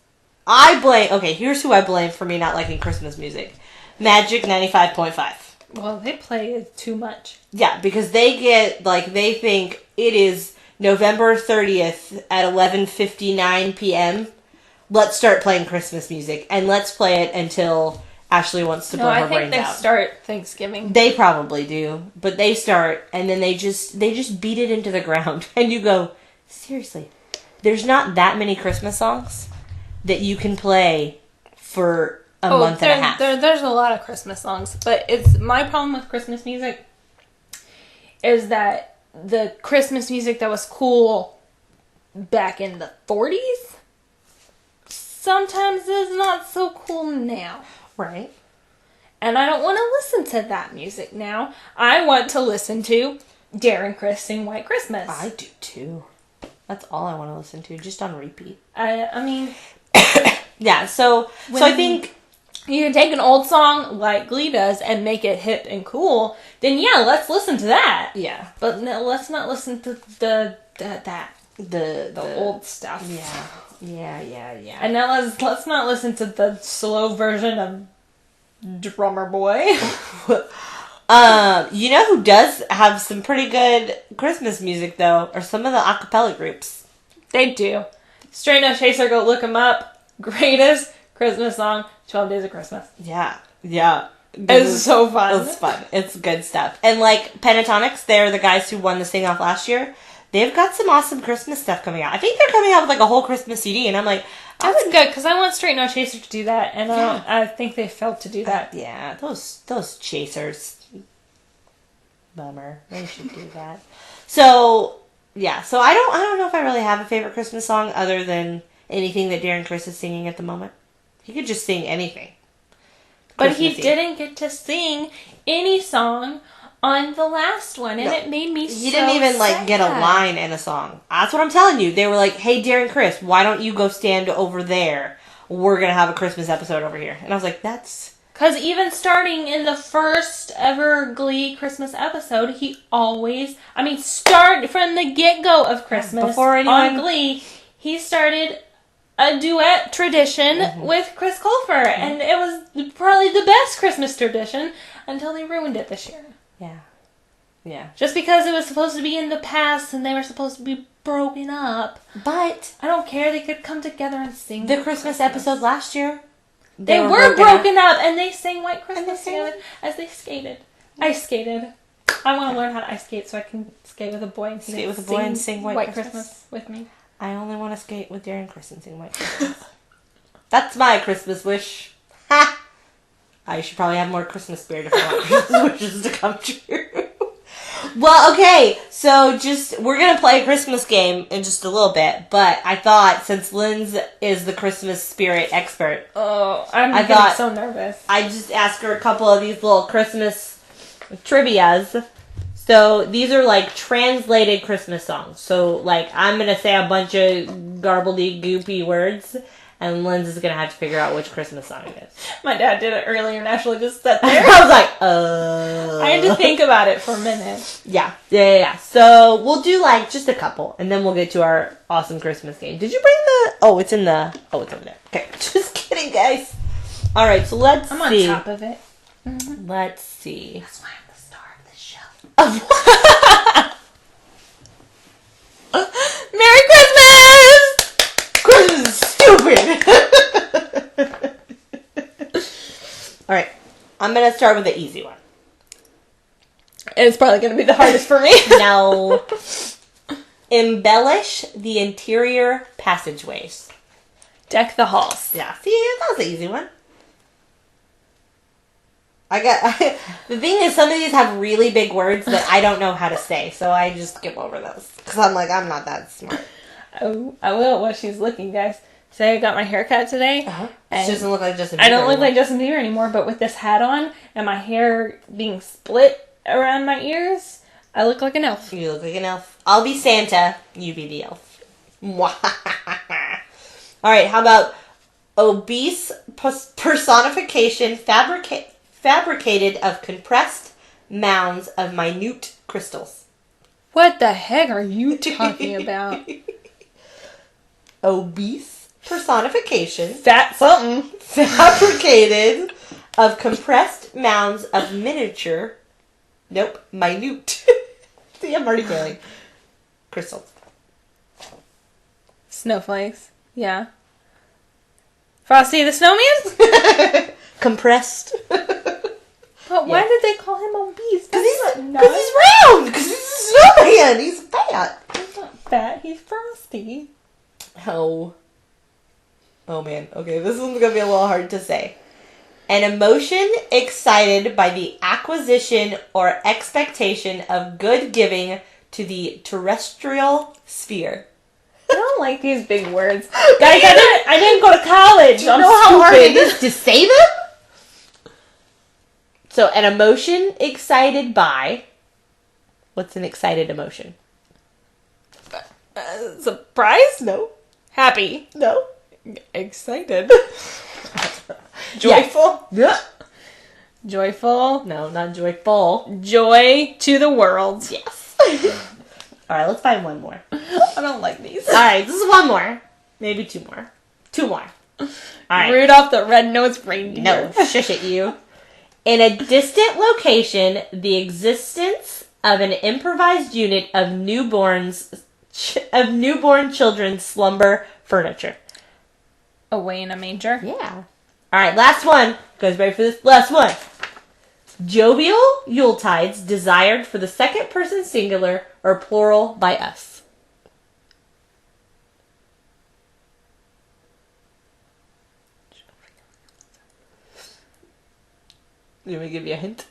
here's who I blame for me not liking Christmas music. Magic 95.5. Well, they play it too much. Yeah, because they think it is November 30th at 11:59 p.m. Let's start playing Christmas music, and let's play it until Ashley wants to blow her brains out. I think they start Thanksgiving. They probably do, but they start, and then they just beat it into the ground, and you go, seriously, there's not that many Christmas songs that you can play for a month and a half. There's a lot of Christmas songs, but it's my problem with Christmas music is that the Christmas music that was cool back in the 40s sometimes is not so cool now. Right. And I don't want to listen to that music now. I want to listen to Darren Criss sing White Christmas. I do too. That's all I want to listen to, just on repeat. I mean... Yeah, so I think you can take an old song like Glee does and make it hip and cool, then yeah, let's listen to that. Yeah. But no, let's not listen to the old stuff. Yeah. And now let's not listen to the slow version of Drummer Boy. You know who does have some pretty good Christmas music though, are some of the a cappella groups. They do. Straight No Chaser, go look them up. Greatest Christmas song, 12 Days of Christmas. Yeah. It's so fun. It's fun. It's good stuff. And like Pentatonics, they're the guys who won the Sing Off last year. They've got some awesome Christmas stuff coming out. I think they're coming out with like a whole Christmas CD, and I'm like, That's good, because I want Straight No Chaser to do that, and I think they failed to do that. yeah, those chasers. Bummer. They should do that. So yeah, so I don't know if I really have a favorite Christmas song other than anything that Darren Criss is singing at the moment. He could just sing anything. But he Christmassy. didn't get to sing any song on the last one, and it made me He didn't even like get a line in a song. That's what I'm telling you. They were like, "Hey, Darren Criss, why don't you go stand over there? We're gonna have a Christmas episode over here." And I was like, "That's." Because even starting in the first ever Glee Christmas episode, start from the get-go of Christmas Before anyone- on Glee, he started a duet tradition with Chris Colfer, and it was probably the best Christmas tradition until they ruined it this year. Yeah. Just because it was supposed to be in the past and they were supposed to be broken up. But I don't care, they could come together and sing the Christmas episode last year, They were broken up, and they sang White And they Christmas sang- together as they skated. Ice skated. I want to learn how to ice skate so I can skate with a boy and Skate with a boy and sing White Christmas. with me. I only want to skate with Darren Criss and sing White Christmas. That's my Christmas wish. Ha! I should probably have more Christmas spirit if I want Christmas wishes to come true. Well, okay, so we're going to play a Christmas game in just a little bit, but I thought since Lynn's is the Christmas spirit expert, Oh, I'm I getting thought- so nervous. I just asked her a couple of these little Christmas trivias. So these are like translated Christmas songs. So like I'm going to say a bunch of goopy words, and Lynn's is going to have to figure out which Christmas song it is. My dad did it earlier and actually just sat there. I was like, I had to think about it for a minute. Yeah. So we'll do like just a couple, and then we'll get to our awesome Christmas game. Did you bring it's over there. Okay, just kidding, guys. All right, so let's I'm on see. top of it. Let's see. That's why I'm the star of this show. Merry Christmas! Christmas is stupid. All right, I'm gonna start with the easy one. It's probably going to be the hardest for me. Now, embellish the interior passageways. Deck the halls. Yeah, see, that was the easy one. The thing is, some of these have really big words that I don't know how to say, so I just skip over those. Because I'm like, I'm not that smart. Oh, I will while she's looking, guys. Say I got my hair cut today. She And doesn't look like Justin Bieber I don't look anymore. like Justin Bieber anymore, but with this hat on and my hair being split around my ears, I look like an elf. You look like an elf. I'll be Santa. You be the elf. Alright, how about obese personification fabricated of compressed mounds of minute crystals. What the heck are you talking about? Obese personification Fat something. fabricated of compressed mounds of minute. See, I'm already failing. Crystals. Snowflakes. Yeah. Frosty the Snowman? Compressed. But why did they call him obese? Because That's he's not nice. round. Because he's a snowman. He's fat. He's not fat. He's frosty. Oh man. Okay, this one's gonna be a little hard to say. An emotion excited by the acquisition or expectation of good giving to the terrestrial sphere. I don't like these big words. Guys, I didn't go to college. Do you know how hard it is to say them? So, an emotion excited by... What's an excited emotion? Surprise? No. Happy. No. Excited. Joyful? Yeah. Joyful? No, not joyful. Joy to the world. Yes. Alright, let's find one more. I don't like these. Alright, this is one more. Maybe two more. Two more. Alright. Rudolph the Red-Nosed Reindeer. No, shush it, you. In a distant location, the existence of an improvised unit of newborn children's slumber furniture. Away in a manger. Yeah. Alright, last one. You guys ready for this? Last one. Jovial Yuletides desired for the second person singular or plural by us. You want me to give you a hint?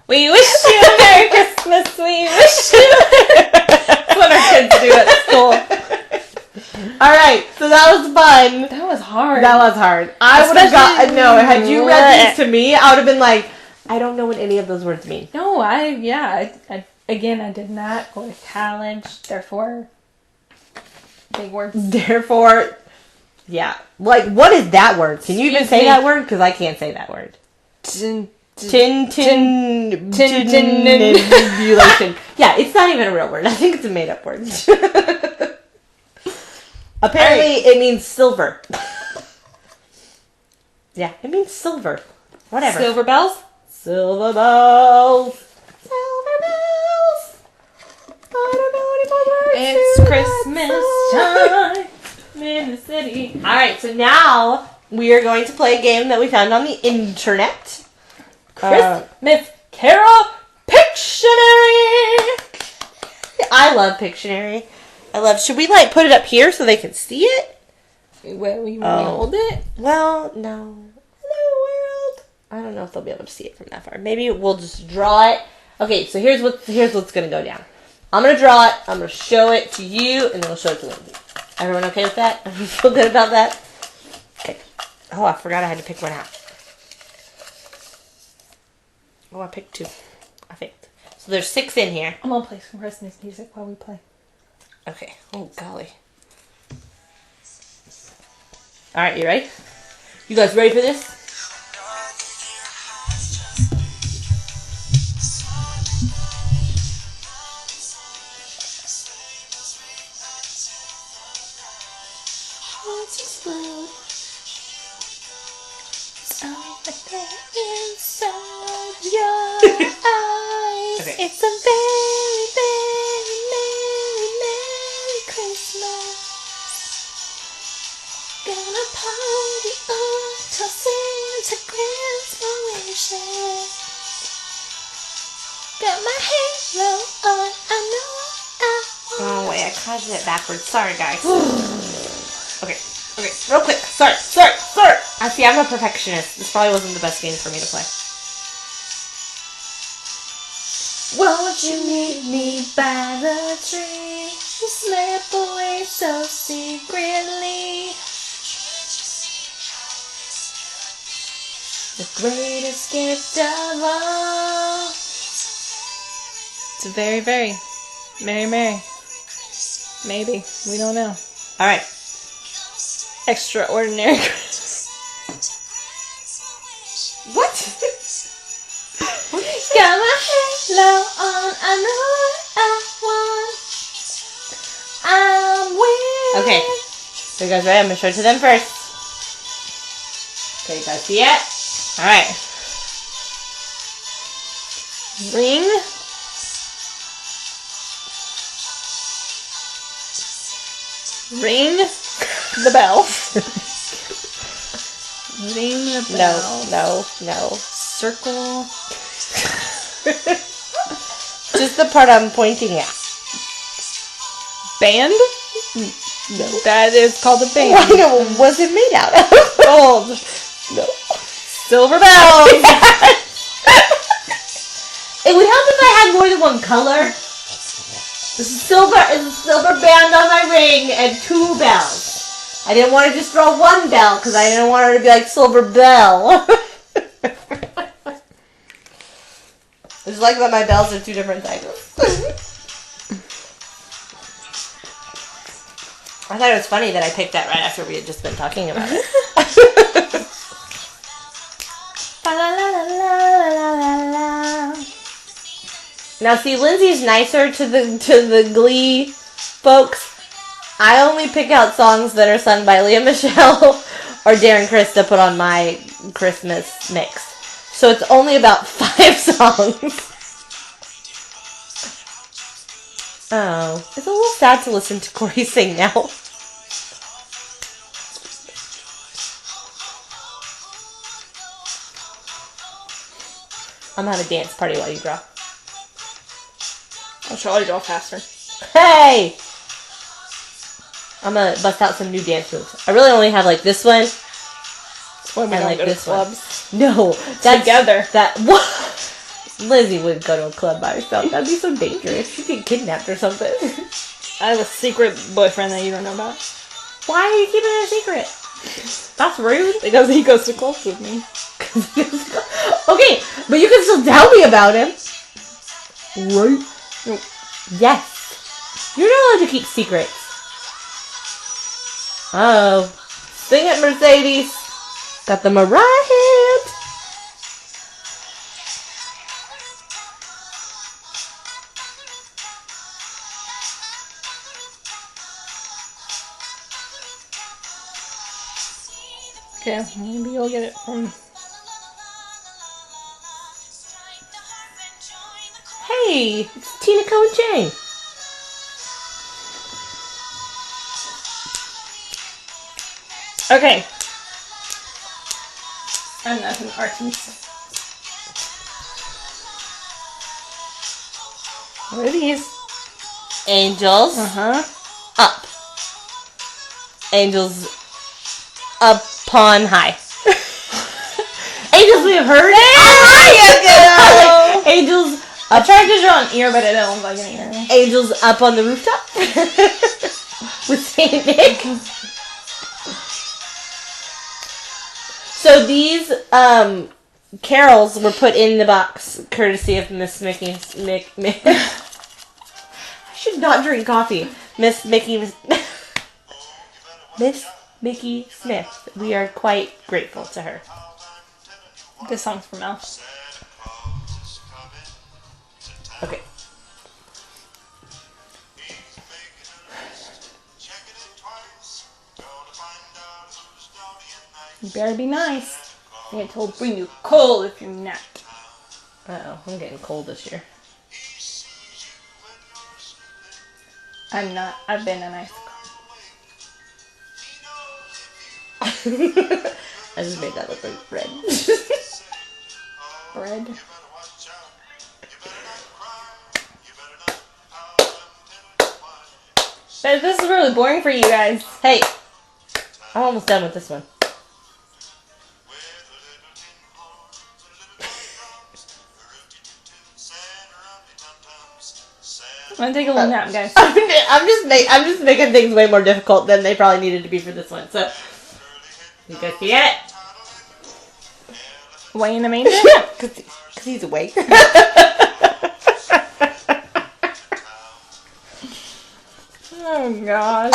We wish you a Merry Christmas. We wish you. That's what our kids do at school. Alright, so that was fun. That was hard. That was hard. I would have got no. Had you read these to me, I would have been like, I don't know what any of those words mean. No, I did not go to college. Therefore, big words. Therefore, yeah. Like, what is that word? Can you even Excuse say me. that word? Because I can't say that word. Tin. Tintinabulation. Yeah, it's not even a real word. I think it's a made up word. Apparently, it means silver. Yeah, it means silver. Whatever. Silver bells. Silver bells. Silver bells. I don't know any more words. It's to Christmas that time in the city. song. Alright, so now we are going to play a game that we found on the internet. Christmas Carol Pictionary. I love Pictionary. Should we, put it up here so they can see it? Well, you want me to hold it? Well, no. Hello, world. I don't know if they'll be able to see it from that far. Maybe we'll just draw it. Okay, so here's what's going to go down. I'm going to draw it. I'm going to show it to you, and then we'll show it to Lindsay. Everyone okay with that? You feel good about that? Okay. Oh, I forgot I had to pick one out. Oh, I picked two. I think. So there's 6 in here. I'm gonna play some Christmas music while we play. Okay. Oh, golly. Alright, you ready? You guys ready for this? Okay. It's a very, very merry, merry Christmas. Gonna party until Santa grants my wishes. Got my halo on, I know I want. Oh, wait, I caused it backwards. Sorry, guys. Okay, real quick. Sorry. I see, I'm a perfectionist. This probably wasn't the best game for me to play. Won't you meet me by the tree? Slip away so secretly. The greatest gift of all. It's a very, very merry. Maybe. We don't know. Alright. Extraordinary. What? Got my halo on, I know what I want. I'm with. Okay. So you guys ready? I'm going to show it to them first. Okay, you guys see it? Alright. Ring. Ring the bell. Ring the bell. No. Circle. Just the part I'm pointing at. Band? No. That is called a band. Why no? Was it made out of? Gold. No. Silver bells. It would help if I had more than one color. This is silver band on my ring and 2 bells. I didn't want to just draw 1 bell because I didn't want her to be like Silver Bell. It's like that my bells are 2 different sizes. I thought it was funny that I picked that right after we had just been talking about it. Now, see, Lindsay's nicer to the Glee folks. I only pick out songs that are sung by Leah Michelle or Darren Criss to put on my Christmas mix. So it's only about 5 songs. Oh, it's a little sad to listen to Corey sing now. I'm gonna have a dance party while you draw. I'll show you draw faster. Hey! I'm gonna bust out some new dance moves. I really only have like this one. When we And, don't like, go to this one. clubs. No, that's Together. That what? Lizzie would go to a club by herself. That'd be so dangerous. She'd get kidnapped or something. I have a secret boyfriend that you don't know about. Why are you keeping it a secret? That's rude. Because he goes to clubs with me. Okay, but you can still tell me about him. Right? Nope. Yes. You're not allowed to keep secrets. Oh. Sing it, Mercedes. Got the Mariah hand. Okay, maybe you'll get it from... Hey, it's Tina Cohen Jane. Okay. I'm not an artist. What are these? Angels Uh-huh. up. Angels upon high. Angels we have heard. There you go! Angels I tried to draw an ear, but it didn't look like an ear. Angels up on the rooftop with Saint Nick. So these carols were put in the box courtesy of Miss Mickey. I should not drink coffee. Miss Mickey Smith. We are quite grateful to her. This song's from Elf. Okay. You better be nice. I get told bring you coal if you're not. Uh-oh, I'm getting cold this year. I'm not. I've been a nice I just made that look like red. bread. But this is really boring for you guys. Hey, I'm almost done with this one. I'm gonna take a little nap, guys. I'm just making things way more difficult than they probably needed to be for this one. So, you guys can get it? Way in the manger? Yeah, because he's awake. Oh, God.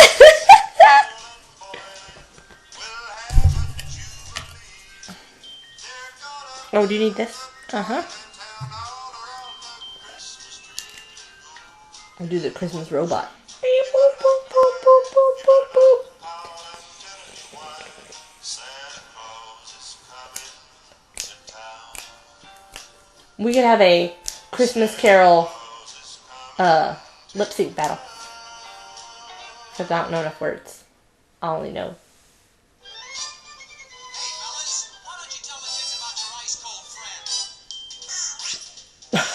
Oh, do you need this? Uh-huh. I'll do the Christmas robot. We could have a Christmas Carol lip sync battle. Because I don't know enough words. I only know.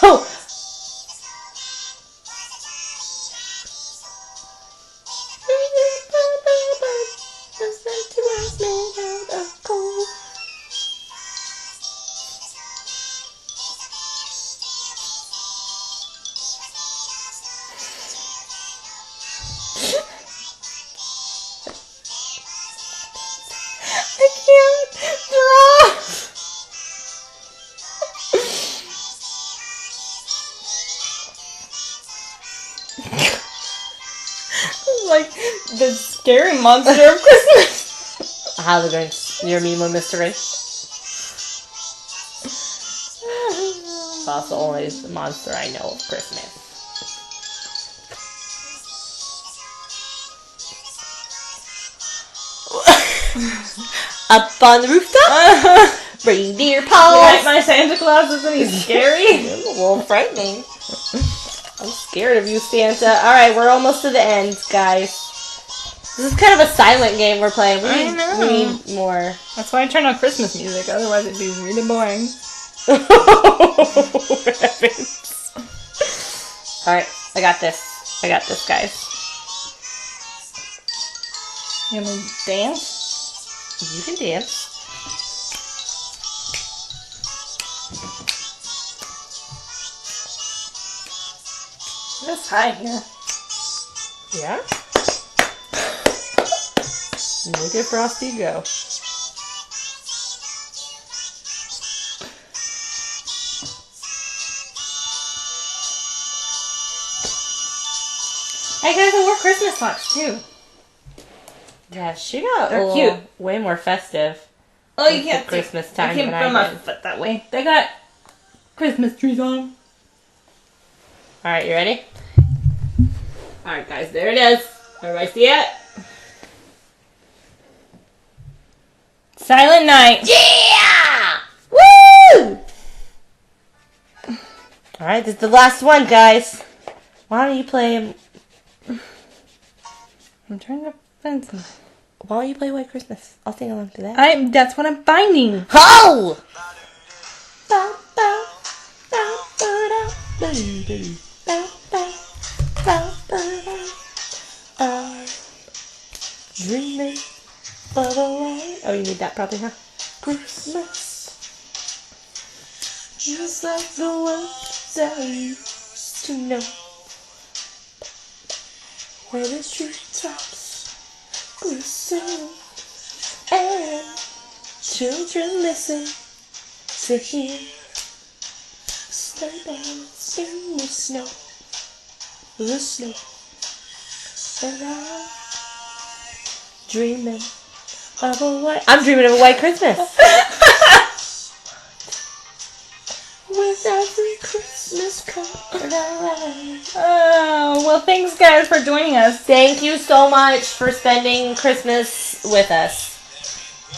Oh! scary monster of Christmas. How the Grinch? You're me, my mystery. That's the only monster I know of Christmas. Up on the rooftop, reindeer paws. My Santa Claus isn't he scary? It's a little frightening. I'm scared of you, Santa. Alright, we're almost to the end, guys. This is kind of a silent game we're playing. I know. We need more. That's why I turn on Christmas music, otherwise it'd be really boring. Heavens. Alright, I got this. I got this, guys. You want me to dance? You can dance. It's high here. Yeah? Look at Frosty go. Hey guys, I wore Christmas socks too. Yeah, she got They're a cute. little, way more festive. Oh, you It's can't the Christmas I time can't than put I my did. foot that way. They got Christmas trees on 'em. Alright, you ready? Alright, guys, there it is. Everybody see it? Silent Night. Yeah! Woo! Alright, this is the last one, guys. Why don't you play... I'm trying to find some. Why don't you play White Christmas? I'll sing along to that. That's what I'm finding. Ho! Dreaming of a light. Oh, you need that probably, huh? Christmas. Just like the ones I used to know. Where the treetops glisten and children listen to hear sleigh bells in the snow, and I'm dreaming of a white. I'm dreaming of a white Christmas. With every Christmas card I write. Oh, well, thanks guys for joining us. Thank you so much for spending Christmas with us.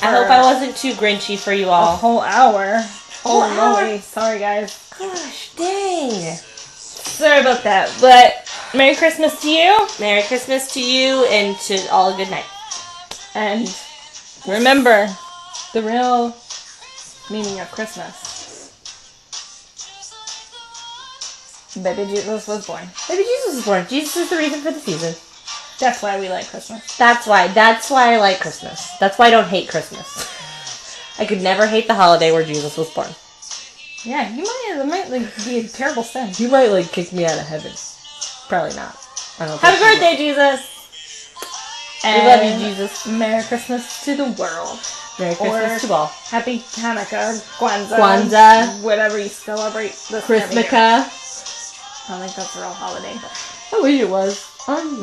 I hope I wasn't too grinchy for you A all. whole hour. Whole Holy hour? moly. Sorry guys. Gosh, dang. Sorry about that. But Merry Christmas to you. Merry Christmas to you and to all a good night. And remember the real meaning of Christmas. Baby Jesus was born. Baby Jesus is born. Jesus is the reason for the season. That's why we like Christmas. That's why I like Christmas. That's why I don't hate Christmas. I could never hate the holiday where Jesus was born. Yeah, it might like, be a terrible sin. You might like kick me out of heaven. Probably not. I don't Happy think you birthday, Jesus! will. We love you, Jesus. Merry Christmas to the world. Merry Christmas to all. Happy Hanukkah, Kwanzaa, Kwanzaa. whatever you celebrate this time of year. Christmaka. I don't think that's a real holiday. But I wish it was.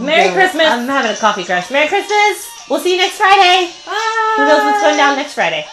Merry Christmas! I'm having a coffee crush. Merry Christmas! We'll see you next Friday. bye! Who knows what's going down next Friday?